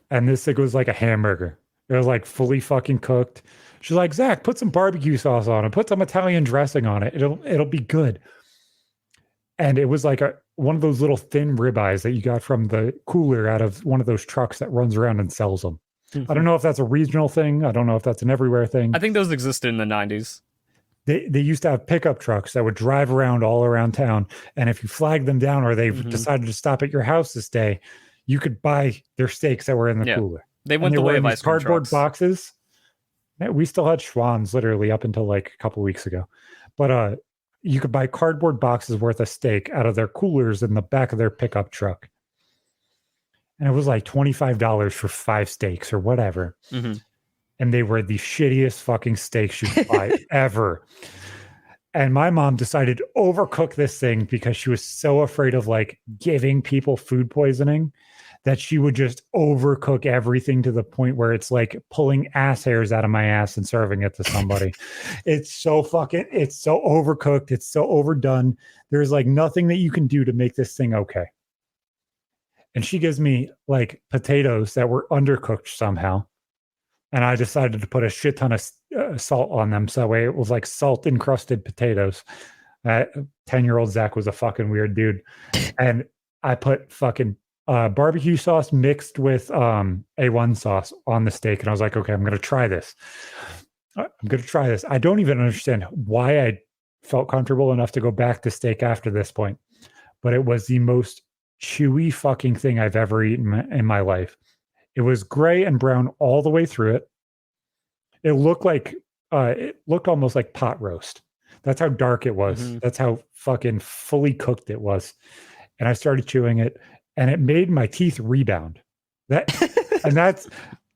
And this thing was like a hamburger. It was like fully fucking cooked. She's like, Zach, put some barbecue sauce on it. Put some Italian dressing on it. It'll be good. And it was like one of those little thin ribeyes that you got from the cooler out of one of those trucks that runs around and sells them. I don't know if that's a regional thing. I don't know if that's an everywhere thing. I think those existed in the 90s. They used to have pickup trucks that would drive around all around town. And if you flagged them down or they decided to stop at your house this day, you could buy their steaks that were in the cooler. They went the way of ice cream cardboard trucks. Boxes. We still had Schwann's literally up until like a couple weeks ago. But you could buy cardboard boxes worth of steak out of their coolers in the back of their pickup truck. And it was like $25 for 5 steaks or whatever. And they were the shittiest fucking steaks you could buy ever. And my mom decided to overcook this thing because she was so afraid of like giving people food poisoning that she would just overcook everything to the point where it's like pulling ass hairs out of my ass and serving it to somebody. It's so overcooked. It's so overdone. There's like nothing that you can do to make this thing okay. And she gives me like potatoes that were undercooked somehow. And I decided to put a shit ton of salt on them. So that way it was like salt encrusted potatoes. 10-year-old Zach was a fucking weird dude. And I put fucking barbecue sauce mixed with A1 sauce on the steak. And I was like, okay, I'm going to try this. I don't even understand why I felt comfortable enough to go back to steak after this point. But it was the most chewy fucking thing I've ever eaten in my life. It was gray and brown all the way through it. It looked almost like pot roast. That's how dark it was. That's how fucking fully cooked it was. And I started chewing it, and it made my teeth rebound. I'm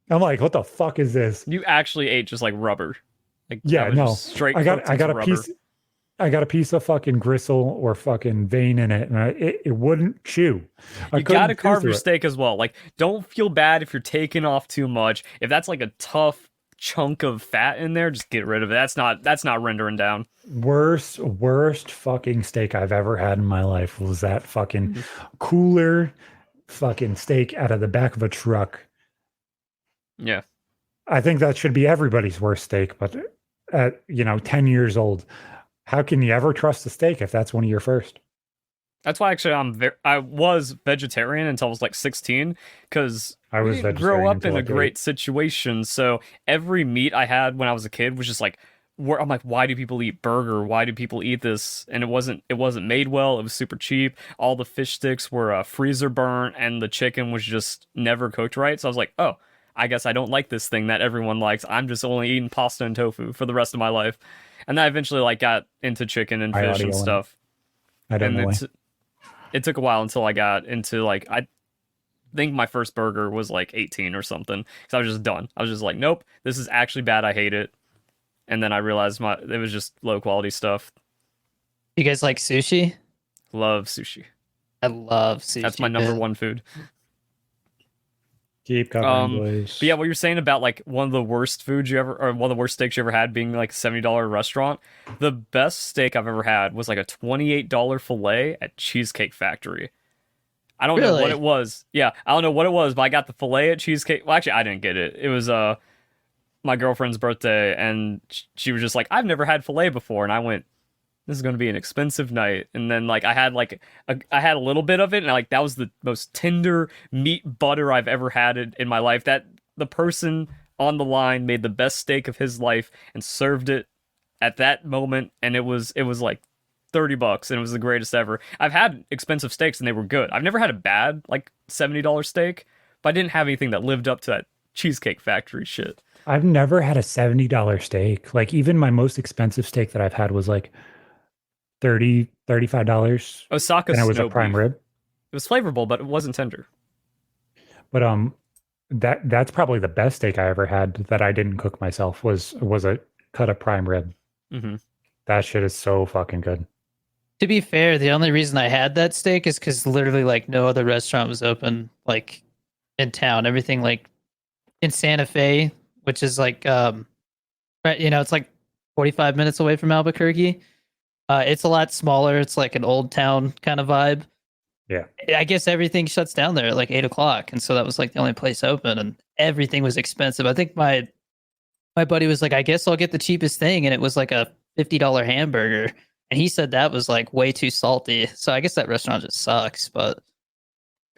like, what the fuck is this? You actually ate just like rubber. Like, yeah, no. Straight. I got a piece of fucking gristle or fucking vein in it, and it wouldn't chew. You gotta carve your steak as well. Like, don't feel bad if you're taking off too much. If that's like a tough chunk of fat in there, just get rid of it. That's not rendering down. Worst fucking steak I've ever had in my life was that fucking cooler fucking steak out of the back of a truck. Yeah. I think that should be everybody's worst steak, but at 10 years old, how can you ever trust a steak if that's one of your first? That's why actually I was vegetarian until I was like 16 because I didn't grow up in a great situation. So every meat I had when I was a kid was just like, I'm like, why do people eat burger? Why do people eat this? And it wasn't made well. It was super cheap. All the fish sticks were freezer burnt, and the chicken was just never cooked right. So I was like, oh, I guess I don't like this thing that everyone likes. I'm just only eating pasta and tofu for the rest of my life. And then I eventually like got into chicken and fish and stuff. It took a while until I got into like, I think my first burger was like 18 or something. Because I was just done. I was just like, nope, this is actually bad. I hate it. And then I realized it was just low quality stuff. You guys like sushi? Love sushi. I love sushi. That's my number one food. Keep covering, boys. But yeah, what you're saying about like one of the worst foods you ever, or one of the worst steaks you ever had being like a $70 restaurant. The best steak I've ever had was like a $28 fillet at Cheesecake Factory. I don't know what Really? it was. Yeah, I don't know what it was, but I got the fillet at Cheesecake. Well, actually, I didn't get it. It was my girlfriend's birthday, and she was just like, "I've never had fillet before," and I went, "This is going to be an expensive night." And then like I had a little bit of it, and like that was the most tender meat butter I've ever had in my life. That the person on the line made the best steak of his life and served it at that moment, and it was like $30 and it was the greatest ever. I've had expensive steaks and they were good. I've never had a bad like $70 steak, but I didn't have anything that lived up to that Cheesecake Factory shit. I've never had a $70 steak. Like even my most expensive steak that I've had was like $35, Osaka and it was a snow prime beef. rib. It was flavorful, but it wasn't tender. But that's probably the best steak I ever had that I didn't cook myself was a cut of prime rib. Hmm. That shit is so fucking good. To be fair, the only reason I had that steak is because literally like no other restaurant was open like in town. Everything like in Santa Fe, which is like right, it's like 45 minutes away from Albuquerque. It's a lot smaller. It's like an old town kind of vibe. Yeah. I guess everything shuts down there at like 8 o'clock, and so that was like the only place open, and everything was expensive. I think my buddy was like, "I guess I'll get the cheapest thing," and it was like a $50 hamburger. And he said that was like way too salty. So I guess that restaurant just sucks. But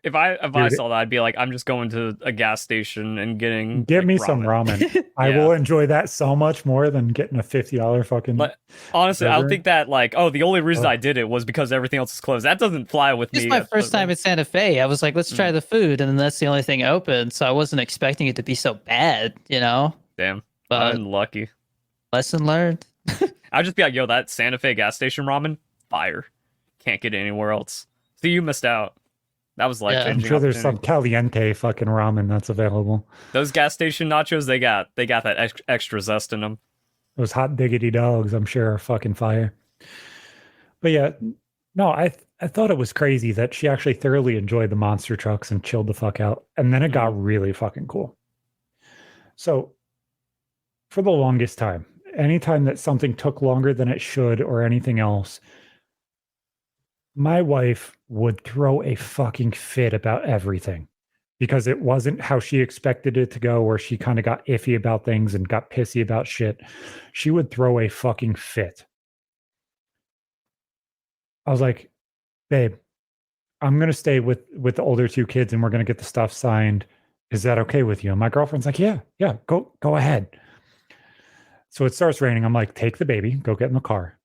If I Dude, saw that, I'd be like, I'm just going to a gas station and getting give like, me some ramen. I Yeah. will enjoy that so much more than getting a $50 fucking. But honestly, I don't burger. think that like, oh, the only reason Ugh. I did it was because everything else is closed. That doesn't fly with it's me. my first time in Santa Fe. I was like, let's try the food. And then that's the only thing open. So I wasn't expecting it to be so bad, Damn, But I'm lucky. lesson learned. I'd just be like, yo, that Santa Fe gas station ramen, fire. Can't get it anywhere else. So you missed out. That was life Yeah. changing. I'm sure there's some caliente fucking ramen that's available. Those gas station nachos, they got that extra zest in them. Those hot diggity dogs, I'm sure, are fucking fire. But yeah, no, I thought it was crazy that she actually thoroughly enjoyed the monster trucks and chilled the fuck out. And then it got really fucking cool. So for the longest time, anytime that something took longer than it should or anything else, my wife would throw a fucking fit about everything because it wasn't how she expected it to go, or she kind of got iffy about things and got pissy about shit. She would throw a fucking fit. I was like, babe, I'm going to stay with the older two kids and we're going to get the stuff signed. Is that okay with you? And my girlfriend's like, yeah, go ahead. So it starts raining. I'm like, take the baby, go get in the car.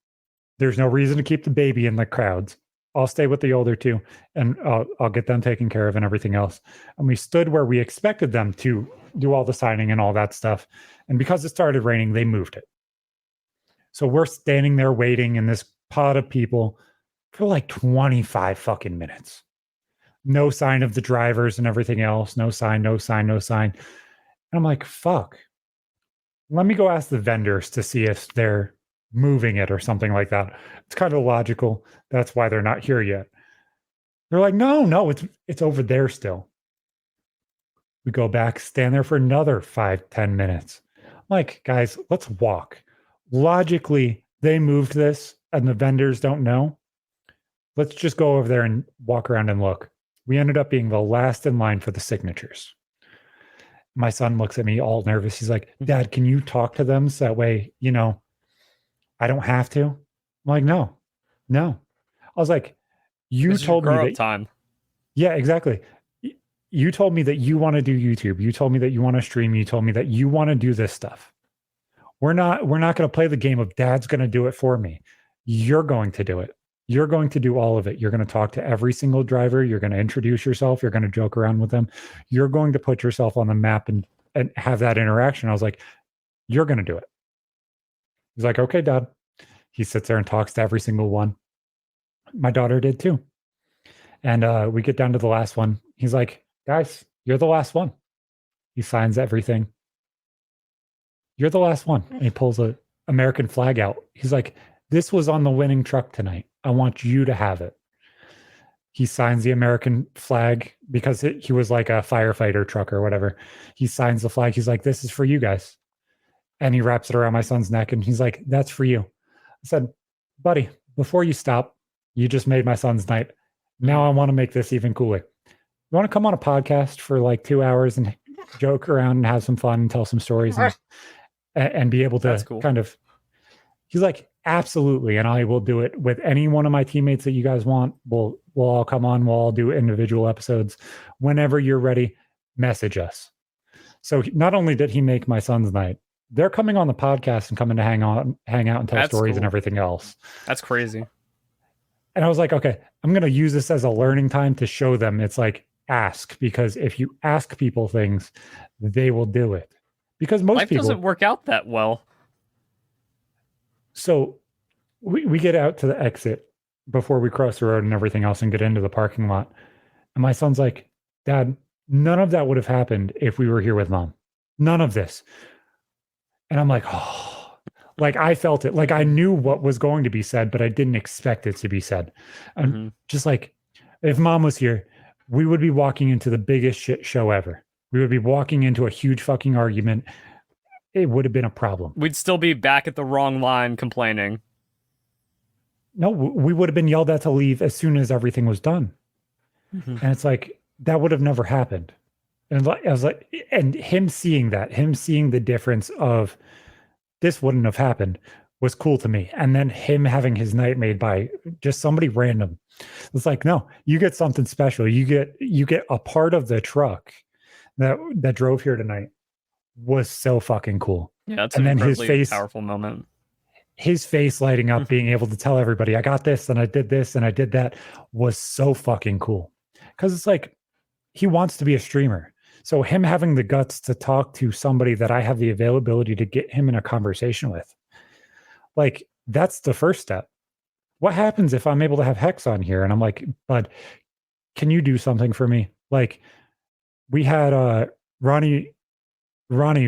There's no reason to keep the baby in the crowds. I'll stay with the older two and I'll get them taken care of and everything else. And we stood where we expected them to do all the signing and all that stuff. And because it started raining, they moved it. So we're standing there waiting in this pod of people for like 25 fucking minutes. No sign of the drivers and everything else. No sign. And I'm like, fuck. Let me go ask the vendors to see if they're moving it or something like that. It's kind of logical. That's why they're not here yet. They're like, no, it's over there still. We go back, stand there for another 5-10 minutes. I'm like, guys, let's walk. Logically, they moved this and the vendors don't know. Let's just go over there and walk around and look. We ended up being the last in line for the signatures. My son looks at me all nervous. He's like, Dad, can you talk to them so that way, I don't have to? I'm like, no. I was like, you told me that time. Yeah, exactly. You told me that you want to do YouTube. You told me that you want to stream. You told me that you want to do this stuff. We're not going to play the game of Dad's going to do it for me. You're going to do it. You're going to do all of it. You're going to talk to every single driver. You're going to introduce yourself. You're going to joke around with them. You're going to put yourself on the map and have that interaction. I was like, you're going to do it. He's like, okay, Dad. He sits there and talks to every single one. My daughter did too. And we get down to the last one. He's like, guys, you're the last one. He signs everything. You're the last one. And he pulls a American flag out. He's like, this was on the winning truck tonight. I want you to have it. He signs the American flag because he was like a firefighter truck or whatever. He signs the flag. He's like, this is for you guys. And he wraps it around my son's neck and he's like, that's for you. I said, buddy, before you stop, you just made my son's night. Now I want to make this even cooler. You want to come on a podcast for like 2 hours and joke around and have some fun and tell some stories and be able to kind of, he's like, absolutely. And I will do it with any one of my teammates that you guys want. We'll all come on. We'll all do individual episodes. Whenever you're ready, message us. So not only did he make my son's night, they're coming on the podcast and coming to hang out and tell stories and everything else. That's crazy. And I was like, okay, I'm going to use this as a learning time to show them it's like, ask, because if you ask people things, they will do it. Because most life people doesn't work out that well. So we get out to the exit before we cross the road and everything else and get into the parking lot. And my son's like, Dad, none of that would have happened if we were here with Mom. None of this. And I'm like, oh, like I felt it. Like I knew what was going to be said, but I didn't expect it to be said. And just like, if Mom was here, we would be walking into the biggest shit show ever. We would be walking into a huge fucking argument. It would have been a problem. We'd still be back at the wrong line complaining. No, we would have been yelled at to leave as soon as everything was done. And it's like, that would have never happened. And I was like, and him seeing the difference of this wouldn't have happened was cool to me. And then him having his night made by just somebody random. It's like, no, you get something special. You get a part of the truck that drove here tonight was so fucking cool. Yeah, that's an incredibly powerful moment. His face lighting up, being able to tell everybody, I got this and I did this and I did that was so fucking cool. Because it's like, he wants to be a streamer. So him having the guts to talk to somebody that I have the availability to get him in a conversation with, like, that's the first step. What happens if I'm able to have Hex on here? And I'm like, Bud, can you do something for me? Like, we had Ronnie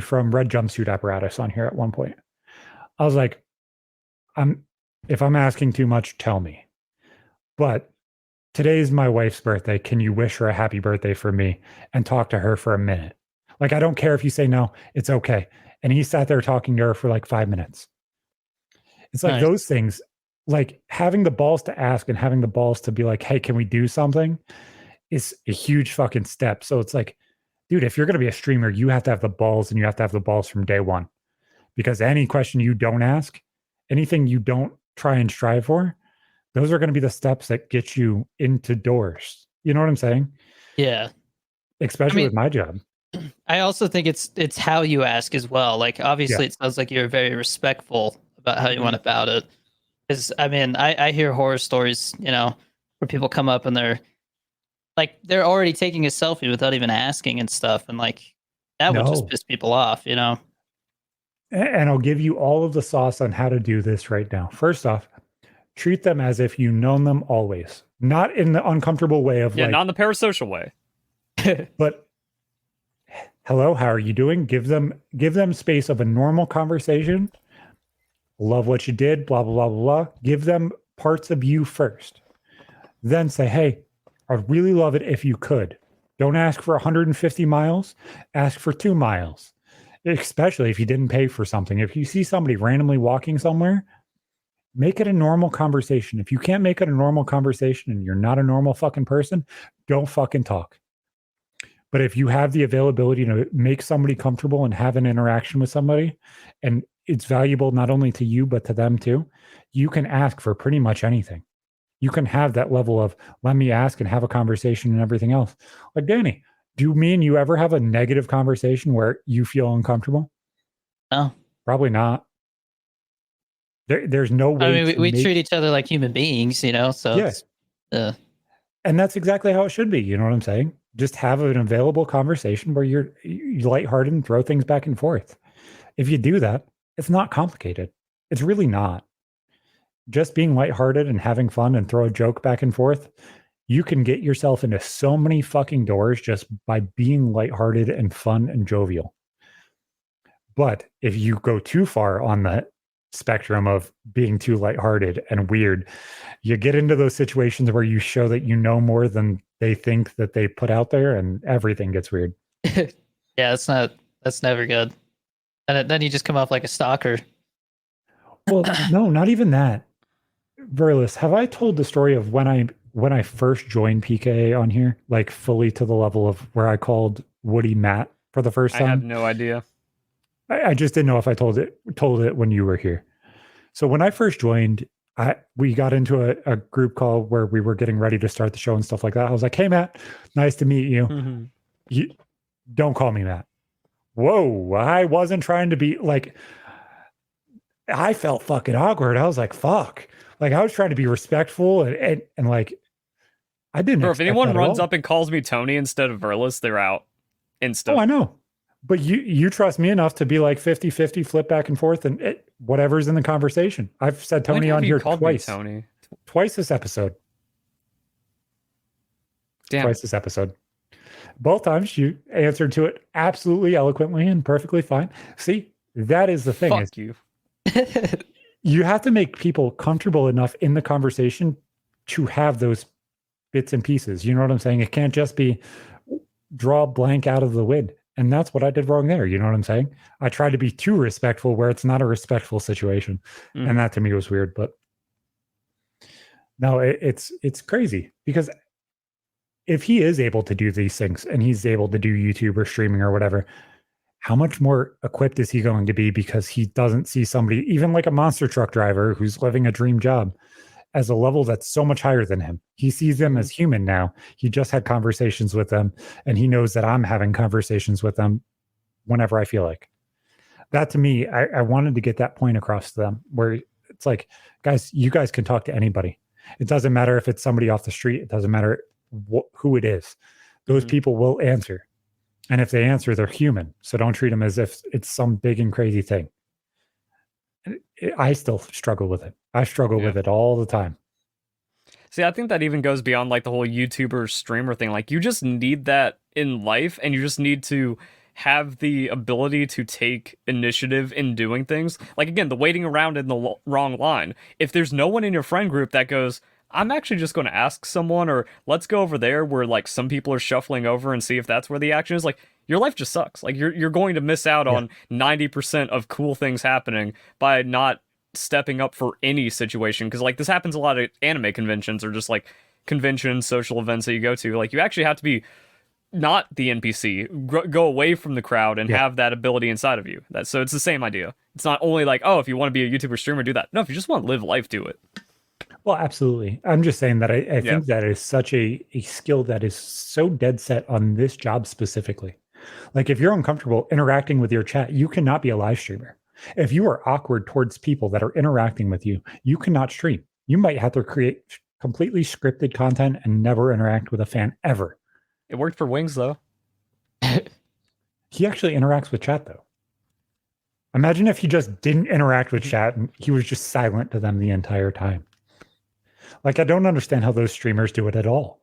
from Red Jumpsuit Apparatus on here at one point. I was like, if I'm asking too much, tell me. But today's my wife's birthday. Can you wish her a happy birthday for me and talk to her for a minute? Like, I don't care if you say no, it's okay. And he sat there talking to her for like 5 minutes. It's like those things, like having the balls to ask and having the balls to be like, hey, can we do something is a huge fucking step. So it's like, dude, if you're going to be a streamer, you have to have the balls, and you have to have the balls from day one. Because any question you don't ask, anything you don't try and strive for, those are going to be the steps that get you into doors. You know what I'm saying? Yeah. Especially with my job. I also think it's how you ask as well. Like, obviously, it sounds like you're very respectful about how you went about it. Because, I mean, I hear horror stories, you know, where people come up and they're already taking a selfie without even asking and stuff. And, like, that would just piss people off, you know? And I'll give you all of the sauce on how to do this right now. First off, treat them as if you've known them always. Not in the uncomfortable way of not in the parasocial way. But hello, how are you doing? Give them space of a normal conversation. Love what you did, blah, blah, blah, blah, blah. Give them parts of you first. Then say, hey, I'd really love it if you could. Don't ask for 150 miles. Ask for 2 miles. Especially if you didn't pay for something. If you see somebody randomly walking somewhere, make it a normal conversation. If you can't make it a normal conversation and you're not a normal fucking person, don't fucking talk. But if you have the availability to make somebody comfortable and have an interaction with somebody, and it's valuable not only to you, but to them too, you can ask for pretty much anything. You can have that level of, let me ask and have a conversation and everything else. Like, Danny, do me and you ever have a negative conversation where you feel uncomfortable? No. Probably not. There's no way. I mean, we treat each other like human beings, you know? So, and that's exactly how it should be. You know what I'm saying? Just have an available conversation where you're lighthearted and throw things back and forth. If you do that, it's not complicated. It's really not. Just being lighthearted and having fun and throw a joke back and forth, you can get yourself into so many fucking doors just by being lighthearted and fun and jovial. But if you go too far on spectrum of being too lighthearted and weird. You get into those situations where you show that you know more than they think that they put out there, and everything gets weird. Yeah, that's never good. And then you just come off like a stalker. Well, no, not even that. Verlis, have I told the story of when I first joined PKA on here, like fully to the level of where I called Woody Matt for the first time? I have no idea. I just didn't know if I told it when you were here. So when I first joined, we got into a group call where we were getting ready to start the show and stuff like that. I was like, "Hey Matt, nice to meet you. Mm-hmm. You don't call me Matt." Whoa, I wasn't trying to be like. I felt fucking awkward. I was like, "Fuck." Like I was trying to be respectful and like I didn't. Bro, if anyone runs up and calls me Tony instead of Verlis, they're out. Instant. Oh, I know. But you trust me enough to be like 50-50, flip back and forth, and whatever's in the conversation. I've said Tony on here twice. Tony? Twice this episode. Damn. Twice this episode. Both times you answered to it absolutely eloquently and perfectly fine. See, that is the thing. Fuck you. You have to make people comfortable enough in the conversation to have those bits and pieces. You know what I'm saying? It can't just be draw blank out of the wind. And that's what I did wrong there. You know what I'm saying? I tried to be too respectful where it's not a respectful situation. And that to me was weird. But no, it's crazy because if he is able to do these things and he's able to do YouTube or streaming or whatever, how much more equipped is he going to be because he doesn't see somebody, even like a monster truck driver who's living a dream job, as a level that's so much higher than him. He sees them as human now. He just had conversations with them, and he knows that I'm having conversations with them whenever I feel like. That to me, I wanted to get that point across to them where it's like, guys, you guys can talk to anybody. It doesn't matter if it's somebody off the street. It doesn't matter who it is. Those people will answer. And if they answer, they're human. So don't treat them as if it's some big and crazy thing. I still struggle with it. I struggle with it all the time. See, I think that even goes beyond like the whole YouTuber streamer thing. Like you just need that in life, and you just need to have the ability to take initiative in doing things. Like again, the waiting around in the wrong line. If there's no one in your friend group that goes, I'm actually just going to ask someone, or let's go over there where like some people are shuffling over and see if that's where the action is. Like your life just sucks. Like you're going to miss out on 90% of cool things happening by not stepping up for any situation. Because like this happens a lot at anime conventions or just like conventions, social events that you go to. Like you actually have to be not the NPC, go away from the crowd and have that ability inside of you. So it's the same idea. It's not only like, oh, if you want to be a YouTuber streamer, do that. No, if you just want to live life, do it. Well, absolutely. I'm just saying that I think that is such a skill that is so dead set on this job specifically. Like if you're uncomfortable interacting with your chat, you cannot be a live streamer. If you are awkward towards people that are interacting with you, you cannot stream. You might have to create completely scripted content and never interact with a fan ever. It worked for Wings though. He actually interacts with chat though. Imagine if he just didn't interact with chat and he was just silent to them the entire time. Like, I don't understand how those streamers do it at all.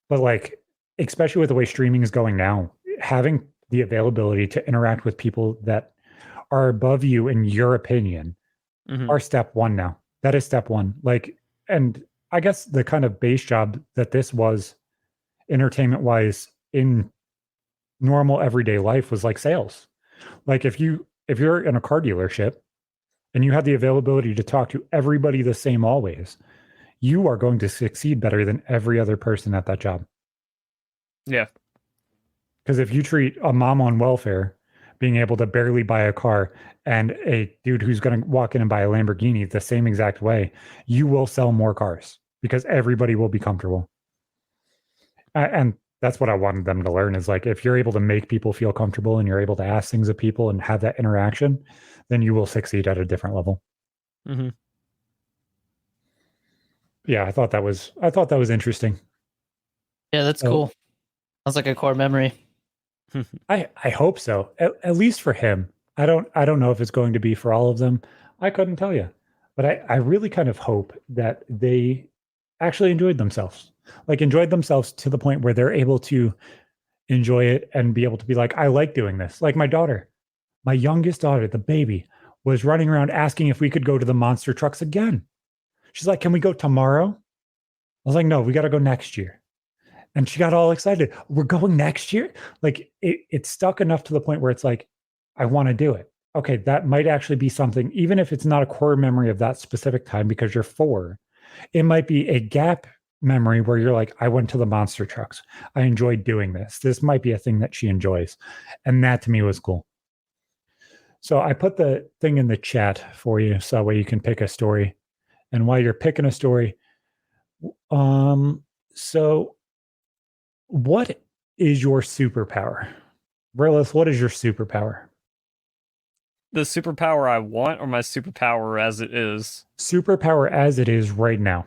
But like, especially with the way streaming is going now, having the availability to interact with people that are above you in your opinion are step one now. That is step one. Like, and I guess the kind of base job that this was entertainment wise in normal everyday life was like sales. Like if you're in a car dealership and you have the availability to talk to everybody the same always, you are going to succeed better than every other person at that job. Yeah. Because if you treat a mom on welfare being able to barely buy a car and a dude who's going to walk in and buy a Lamborghini the same exact way, you will sell more cars because everybody will be comfortable. And that's what I wanted them to learn is like, if you're able to make people feel comfortable and you're able to ask things of people and have that interaction, then you will succeed at a different level. Mm-hmm. Yeah, I thought that was interesting. Yeah, that's cool. Sounds like a core memory. I hope so. At least for him. I don't know if it's going to be for all of them. I couldn't tell you. But I really kind of hope that they actually enjoyed themselves. Like enjoyed themselves to the point where they're able to enjoy it and be able to be like, I like doing this. Like my daughter, my youngest daughter, the baby, was running around asking if we could go to the monster trucks again. She's like, can we go tomorrow? I was like, no, we got to go next year. And she got all excited. We're going next year? Like it's stuck enough to the point where it's like, I want to do it. Okay, that might actually be something, even if it's not a core memory of that specific time because you're 4, it might be a gap memory where you're like, I went to the monster trucks. I enjoyed doing this. This might be a thing that she enjoys. And that to me was cool. So I put the thing in the chat for you so that way you can pick a story. And while you're picking a story, so what is your superpower? Rillis, what is your superpower? The superpower I want or my superpower as it is? Superpower as it is right now.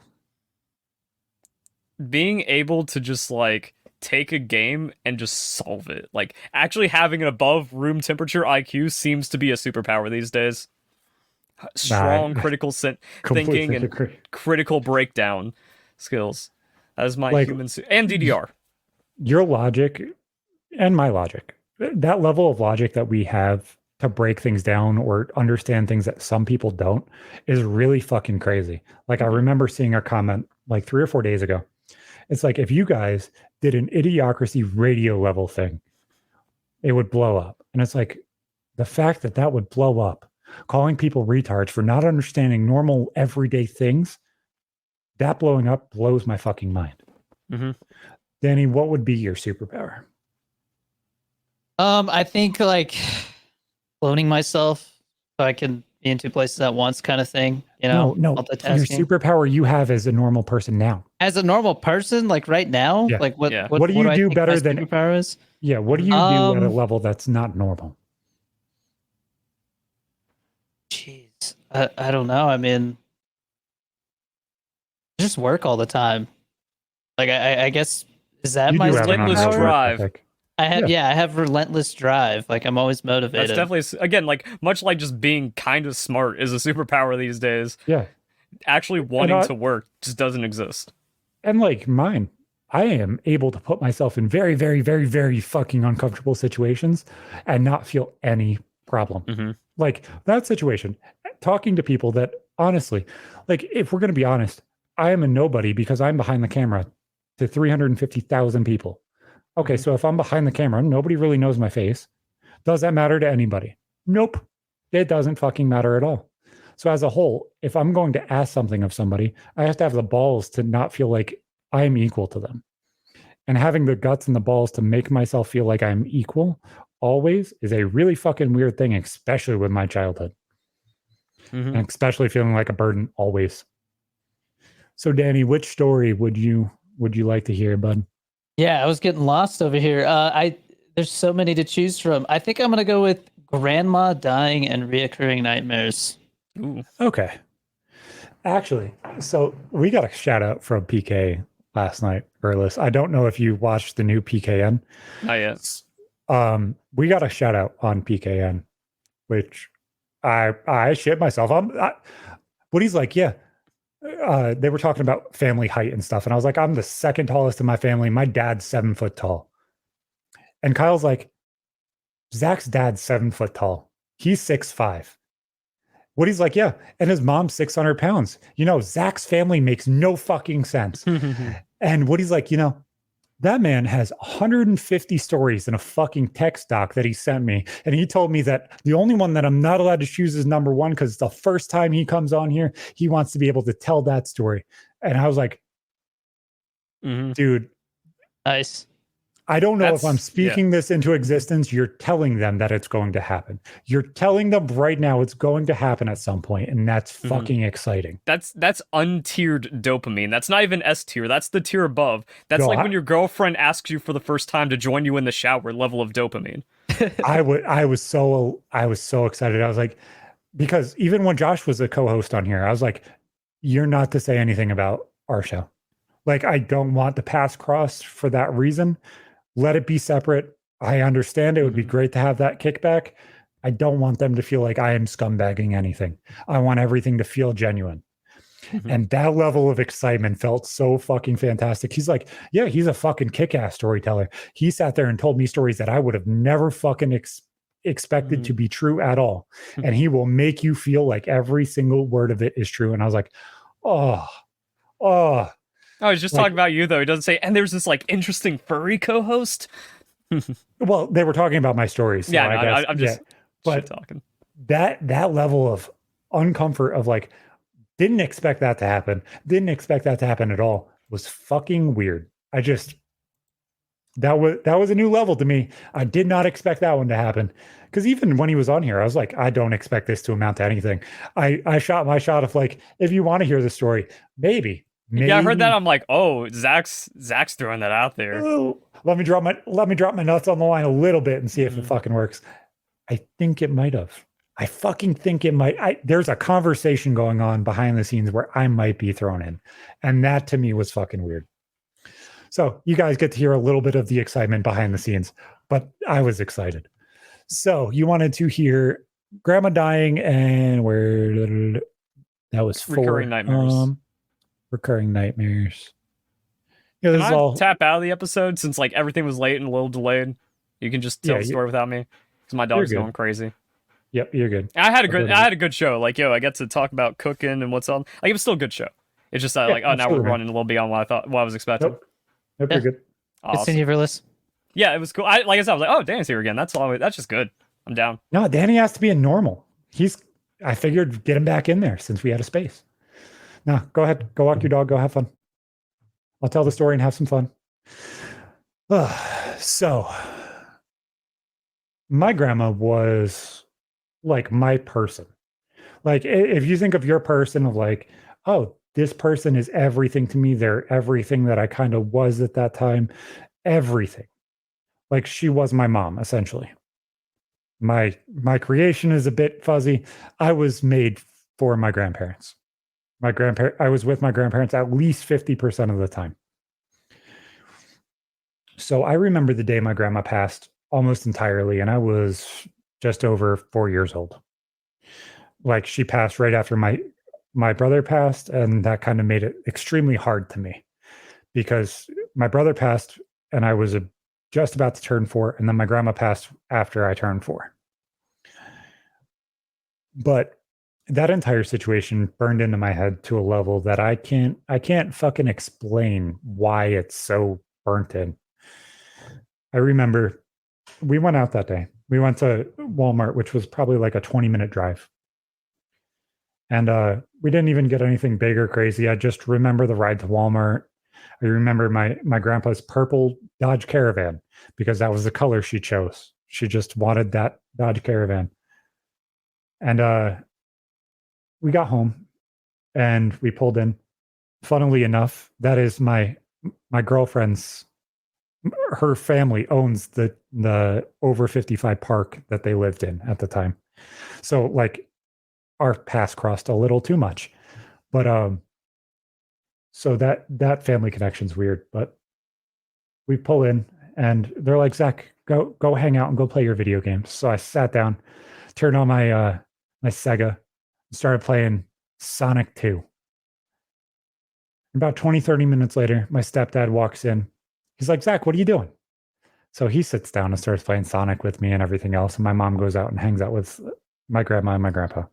Being able to just like take a game and just solve it. Like actually having an above room temperature IQ seems to be a superpower these days. Strong critical thinking and critical breakdown skills. That is my human and DDR. Your logic and my logic. That level of logic that we have to break things down or understand things that some people don't is really fucking crazy. Like I remember seeing a comment like 3 or 4 days ago. It's like, if you guys did an Idiocracy radio level thing, it would blow up. And it's like, the fact that that would blow up, calling people retards for not understanding normal everyday things, that blowing up blows my fucking mind. Mm-hmm. Danny, what would be your superpower? I think like cloning myself so I can be in 2 places at once kind of thing. You know, no. Your superpower you have as a normal person now. As a normal person, like right now, like what do you do better than superpower is? Yeah, what do you do at a level that's not normal? Jeez, I don't know. I mean, I just work all the time. Like I guess is that my relentless drive? I have relentless drive. Like I'm always motivated. That's definitely, again, like much like just being kind of smart is a superpower these days. Yeah. Actually wanting to work just doesn't exist. And like mine, I am able to put myself in very, very, very, very fucking uncomfortable situations and not feel any problem. Mm-hmm. Like that situation, talking to people that honestly, like if we're going to be honest, I am a nobody because I'm behind the camera to 350,000 people. Okay, so if I'm behind the camera, nobody really knows my face. Does that matter to anybody? Nope. It doesn't fucking matter at all. So as a whole, if I'm going to ask something of somebody, I have to have the balls to not feel like I'm equal to them. And having the guts and the balls to make myself feel like I'm equal always is a really fucking weird thing, especially with my childhood. Mm-hmm. And especially feeling like a burden always. So Danny, which story would you like to hear, bud? Yeah, I was getting lost over here. There's so many to choose from. I think I'm gonna go with grandma dying and reoccurring nightmares. Ooh. Okay. Actually, so we got a shout out from PK last night, Erlis. I don't know if you watched the new PKN. Not yet. We got a shout out on PKN, which I shit myself. But he's like, yeah. They were talking about family height and stuff. And I was like, I'm the second tallest in my family. My dad's 7 foot tall. And Kyle's like, Zach's dad's 7 foot tall. He's 6'5". Woody's like, yeah. And his mom's 600 pounds. You know, Zach's family makes no fucking sense. And Woody's like, you know, that man has 150 stories in a fucking text doc that he sent me. And he told me that the only one that I'm not allowed to choose is number 1 because the first time he comes on here, he wants to be able to tell that story. And I was like, dude. Nice. I don't know if I'm speaking this into existence. You're telling them that it's going to happen. You're telling them right now it's going to happen at some point, and that's fucking exciting. That's untiered dopamine. That's not even S tier. That's the tier above. That's when your girlfriend asks you for the first time to join you in the shower level of dopamine. I was so excited. I was like, because even when Josh was a co-host on here, I was like, you're not to say anything about our show. Like, I don't want the paths crossed for that reason. Let it be separate. I understand it would be great to have that kickback. I don't want them to feel like I am scumbagging anything. I want everything to feel genuine. And that level of excitement felt so fucking fantastic. He's like, yeah, he's a fucking kick-ass storyteller. He sat there and told me stories that I would have never fucking expected to be true at all. And he will make you feel like every single word of it is true. And I was like, oh. Oh, he's just talking about you, though. He doesn't say, and there's this like interesting furry co-host. Well, they were talking about my stories. So I'm just but talking. That level of uncomfort of like, didn't expect that to happen. Didn't expect that to happen at all. Was fucking weird. That was a new level to me. I did not expect that one to happen. Because even when he was on here, I was like, I don't expect this to amount to anything. I shot my shot of like, if you want to hear the story, maybe. Yeah, I heard that. I'm like, oh, Zach's throwing that out there. Oh, let me drop my nuts on the line a little bit and see if it fucking works. I think it might have. I fucking think it might. There's a conversation going on behind the scenes where I might be thrown in. And that to me was fucking weird. So you guys get to hear a little bit of the excitement behind the scenes, but I was excited. So you wanted to hear grandma dying and where that was for recurring nightmares. Recurring nightmares. Yeah, this is all tap out of the episode since like everything was late and a little delayed. You can just tell the story without me because my dog's going crazy. Yep, you're good. I had a good show. Like, yo, I get to talk about cooking and what's on. Like, it was still a good show. It's just like, oh, now we're running a little beyond what I was expecting. Nope, you're good. Awesome. Continue, Verlis. Yeah, it was cool. Like I said, I was like, oh, Danny's here again. That's just good. I'm down. No, Danny has to be a normal. I figured get him back in there since we had a space. No, go ahead. Go walk your dog. Go have fun. I'll tell the story and have some fun. So, my grandma was like my person. Like, if you think of your person of like, oh, this person is everything to me. They're everything that I kind of was at that time. Everything. Like, she was my mom, essentially. My creation is a bit fuzzy. I was made for my grandparents. I was with my grandparents at least 50% of the time. So I remember the day my grandma passed almost entirely, and I was just over 4 years old. Like, she passed right after my brother passed, and that kind of made it extremely hard to me because my brother passed and I was just about to turn 4, and then my grandma passed after I turned 4. But that entire situation burned into my head to a level that I can't fucking explain why it's so burnt in. I remember we went out that day. We went to Walmart, which was probably like a 20-minute drive. And we didn't even get anything big or crazy. I just remember the ride to Walmart. I remember my grandpa's purple Dodge Caravan because that was the color she chose. She just wanted that Dodge Caravan. And we got home and we pulled in. Funnily enough, that is my girlfriend's, her family owns the over 55 park that they lived in at the time. So like our paths crossed a little too much. But so that family connection's weird. But we pull in and they're like, Zach, go hang out and go play your video games. So I sat down, turned on my Sega, started playing Sonic 2. About 20, 30 minutes later, my stepdad walks in. He's like, Zach, what are you doing? So he sits down and starts playing Sonic with me and everything else. And my mom goes out and hangs out with my grandma and my grandpa.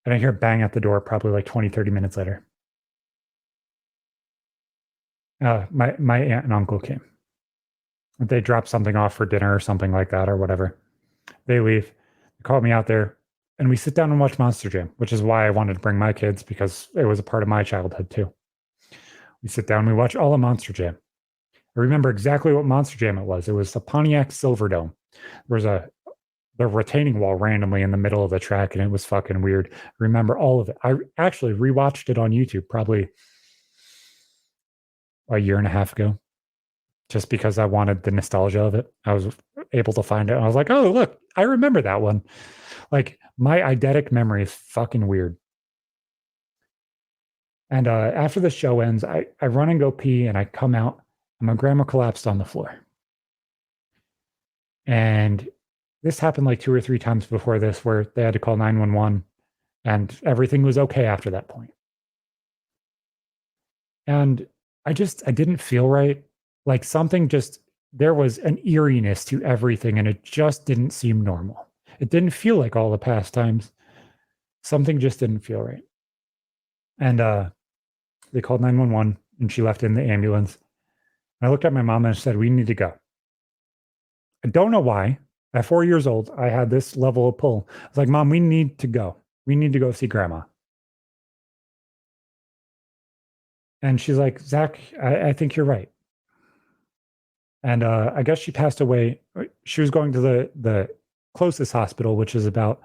And I hear a bang at the door probably like 20, 30 minutes later. My aunt and uncle came. They dropped something off for dinner or something like that or whatever. They leave. They called me out there. And we sit down and watch Monster Jam, which is why I wanted to bring my kids because it was a part of my childhood too. We sit down and we watch all of Monster Jam. I remember exactly what Monster Jam it was. It was the Pontiac Silverdome. There was the retaining wall randomly in the middle of the track, and it was fucking weird. I remember all of it. I actually rewatched it on YouTube probably a year and a half ago, just because I wanted the nostalgia of it. I was able to find it, and I was like, oh, look, I remember that one. Like, my eidetic memory is fucking weird. And after the show ends, I run and go pee, and I come out, and my grandma collapsed on the floor. And this happened like 2 or 3 times before this, where they had to call 911, and everything was okay after that point. And I didn't feel right. Like, something just there was an eeriness to everything, and it just didn't seem normal. It didn't feel like all the past times. Something just didn't feel right. And they called 911, and she left in the ambulance. And I looked at my mom and I said, "We need to go." I don't know why. At 4 years old, I had this level of pull. I was like, "Mom, we need to go. We need to go see grandma." And she's like, "Zach, I think you're right." And I guess she passed away. She was going to the closest hospital, which is about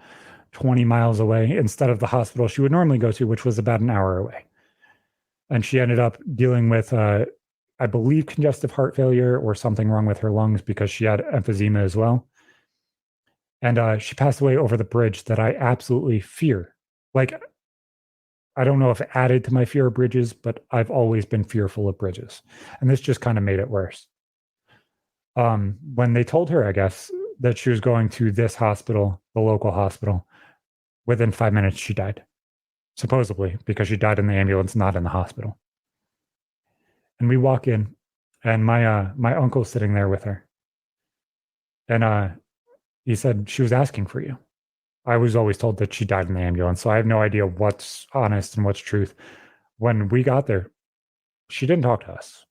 20 miles away, instead of the hospital she would normally go to, which was about an hour away. And she ended up dealing with, I believe, congestive heart failure or something wrong with her lungs because she had emphysema as well. And she passed away over the bridge that I absolutely fear. Like, I don't know if it added to my fear of bridges, but I've always been fearful of bridges. And this just kind of made it worse. When they told her, I guess, that she was going to this hospital, the local hospital, within 5 minutes, she died. Supposedly, because she died in the ambulance, not in the hospital. And we walk in, and my uncle's sitting there with her. And he said, "She was asking for you." I was always told that she died in the ambulance, so I have no idea what's honest and what's truth. When we got there, she didn't talk to us.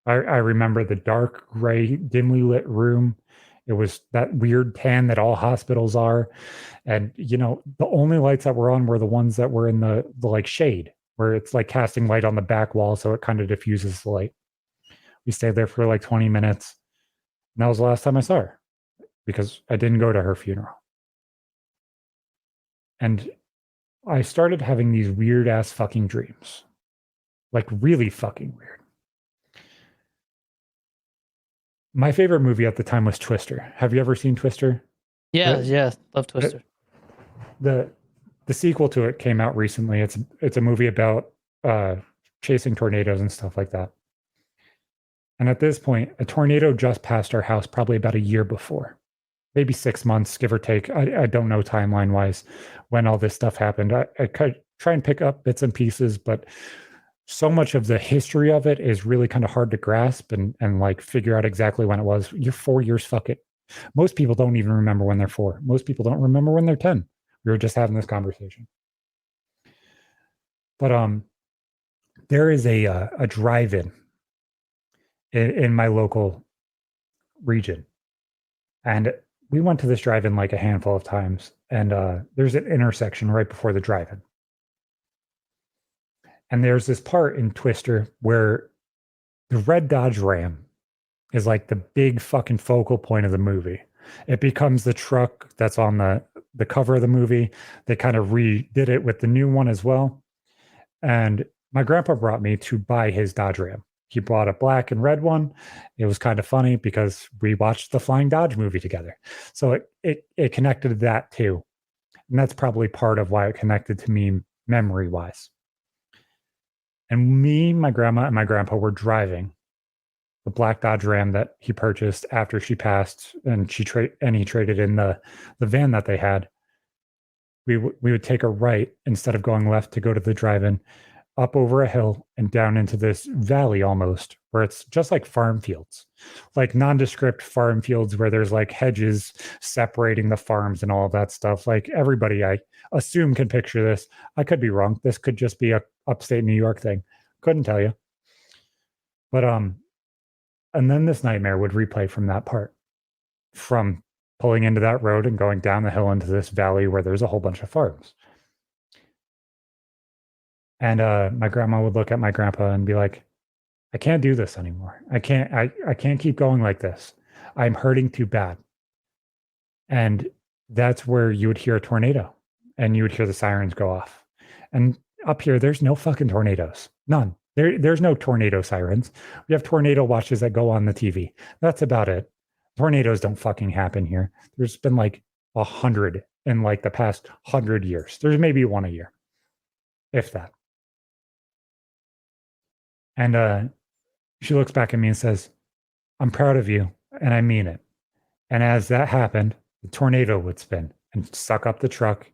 I remember the dark, gray, dimly lit room. It was that weird tan that all hospitals are. And, the only lights that were on were the ones that were in the like shade, where it's like casting light on the back wall. So it kind of diffuses the light. We stayed there for like 20 minutes. And that was the last time I saw her because I didn't go to her funeral. And I started having these weird ass fucking dreams, like really fucking weird. My favorite movie at the time was Twister. Have you ever seen Twister? Yeah, love Twister. The sequel to it came out recently. It's a movie about chasing tornadoes and stuff like that. And at this point, a tornado just passed our house probably about a year before, maybe 6 months, give or take. I don't know timeline wise when all this stuff happened. I could try and pick up bits and pieces, but so much of the history of it is really kind of hard to grasp and like figure out exactly when it was. You're 4 years, fuck it. Most people don't even remember when they're 4. Most people don't remember when they're 10. We were just having this conversation. But there is a drive-in in my local region. And we went to this drive-in like a handful of times. And there's an intersection right before the drive-in. And there's this part in Twister where the red Dodge Ram is like the big fucking focal point of the movie. It becomes the truck that's on the cover of the movie. They kind of redid it with the new one as well. And my grandpa brought me to buy his Dodge Ram. He bought a black and red one. It was kind of funny because we watched the Flying Dodge movie together. So it connected to that too. And that's probably part of why it connected to me memory wise. And me, my grandma, and my grandpa were driving the black Dodge Ram that he purchased after she passed, and he traded in the van that they had. We would take a right instead of going left to go to the drive-in, up over a hill and down into this valley almost, where it's just like farm fields, like nondescript farm fields where there's like hedges separating the farms and all of that stuff. Like everybody, I assume, can picture this. I could be wrong. This could just be a upstate New York thing. Couldn't tell you. But and then this nightmare would replay from that part, from pulling into that road and going down the hill into this valley where there's a whole bunch of farms. And my grandma would look at my grandpa and be like, "I can't do this anymore. I can't keep going like this. I'm hurting too bad." And that's where you would hear a tornado and you would hear the sirens go off. And up here, there's no fucking tornadoes. None. There's no tornado sirens. We have tornado watches that go on the TV. That's about it. Tornadoes don't fucking happen here. There's been like 100 in like the past 100 years. There's maybe one a year, if that. And she looks back at me and says, "I'm proud of you, and I mean it." And as that happened, the tornado would spin and suck up the truck,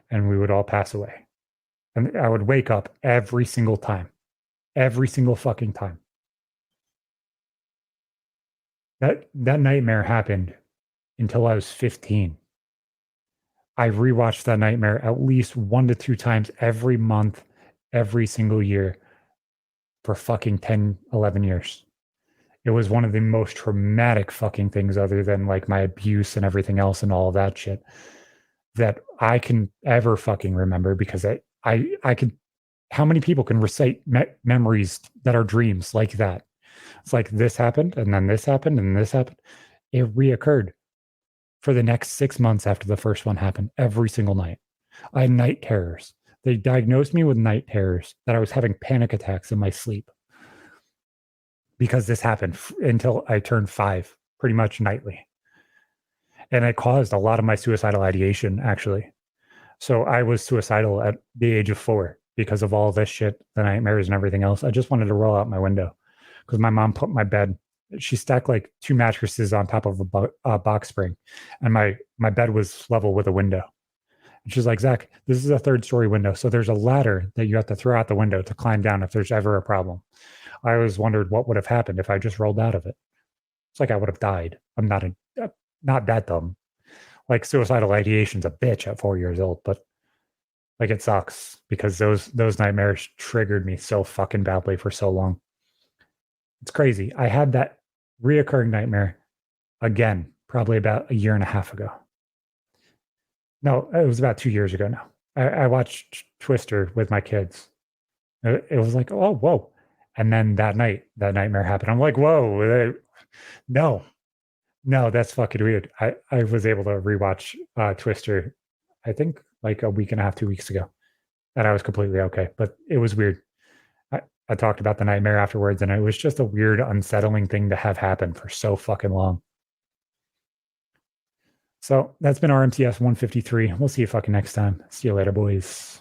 and we would all pass away. And I would wake up every single time, every single fucking time. That nightmare happened until I was 15. I rewatched that nightmare at least 1 to 2 times every month, every single year for fucking 10, 11 years. It was one of the most traumatic fucking things, other than like my abuse and everything else and all of that shit, that I can ever fucking remember, because I could, how many people can recite memories that are dreams like that? It's like this happened and then this happened and this happened. It reoccurred for the next 6 months after the first one happened, every single night. I had night terrors. They diagnosed me with night terrors, that I was having panic attacks in my sleep, because this happened until I turned 5, pretty much nightly. And it caused a lot of my suicidal ideation, actually. So I was suicidal at the age of 4 because of all this shit, the nightmares and everything else. I just wanted to roll out my window, because my mom put my bed, she stacked like 2 mattresses on top of a box spring, and my bed was level with a window. And she's like, Zach, this is a 3rd-story window, so there's a ladder that you have to throw out the window to climb down if there's ever a problem. I always wondered what would have happened if I just rolled out of it. It's like I would have died. I'm not that dumb. Like, suicidal ideation's a bitch at 4 years old, but like, it sucks, because those nightmares triggered me so fucking badly for so long. It's crazy. I had that reoccurring nightmare again, probably about a year and a half ago. No, it was about 2 years ago now. I watched Twister with my kids. It was like, oh, whoa. And then that nightmare happened. I'm like, whoa, no, that's fucking weird. I was able to rewatch Twister, I think like a week and a half, 2 weeks ago, and I was completely okay. But it was weird. I talked about the nightmare afterwards, and it was just a weird, unsettling thing to have happen for so fucking long. So that's been RMTS 153. We'll see you fucking next time. See you later, boys.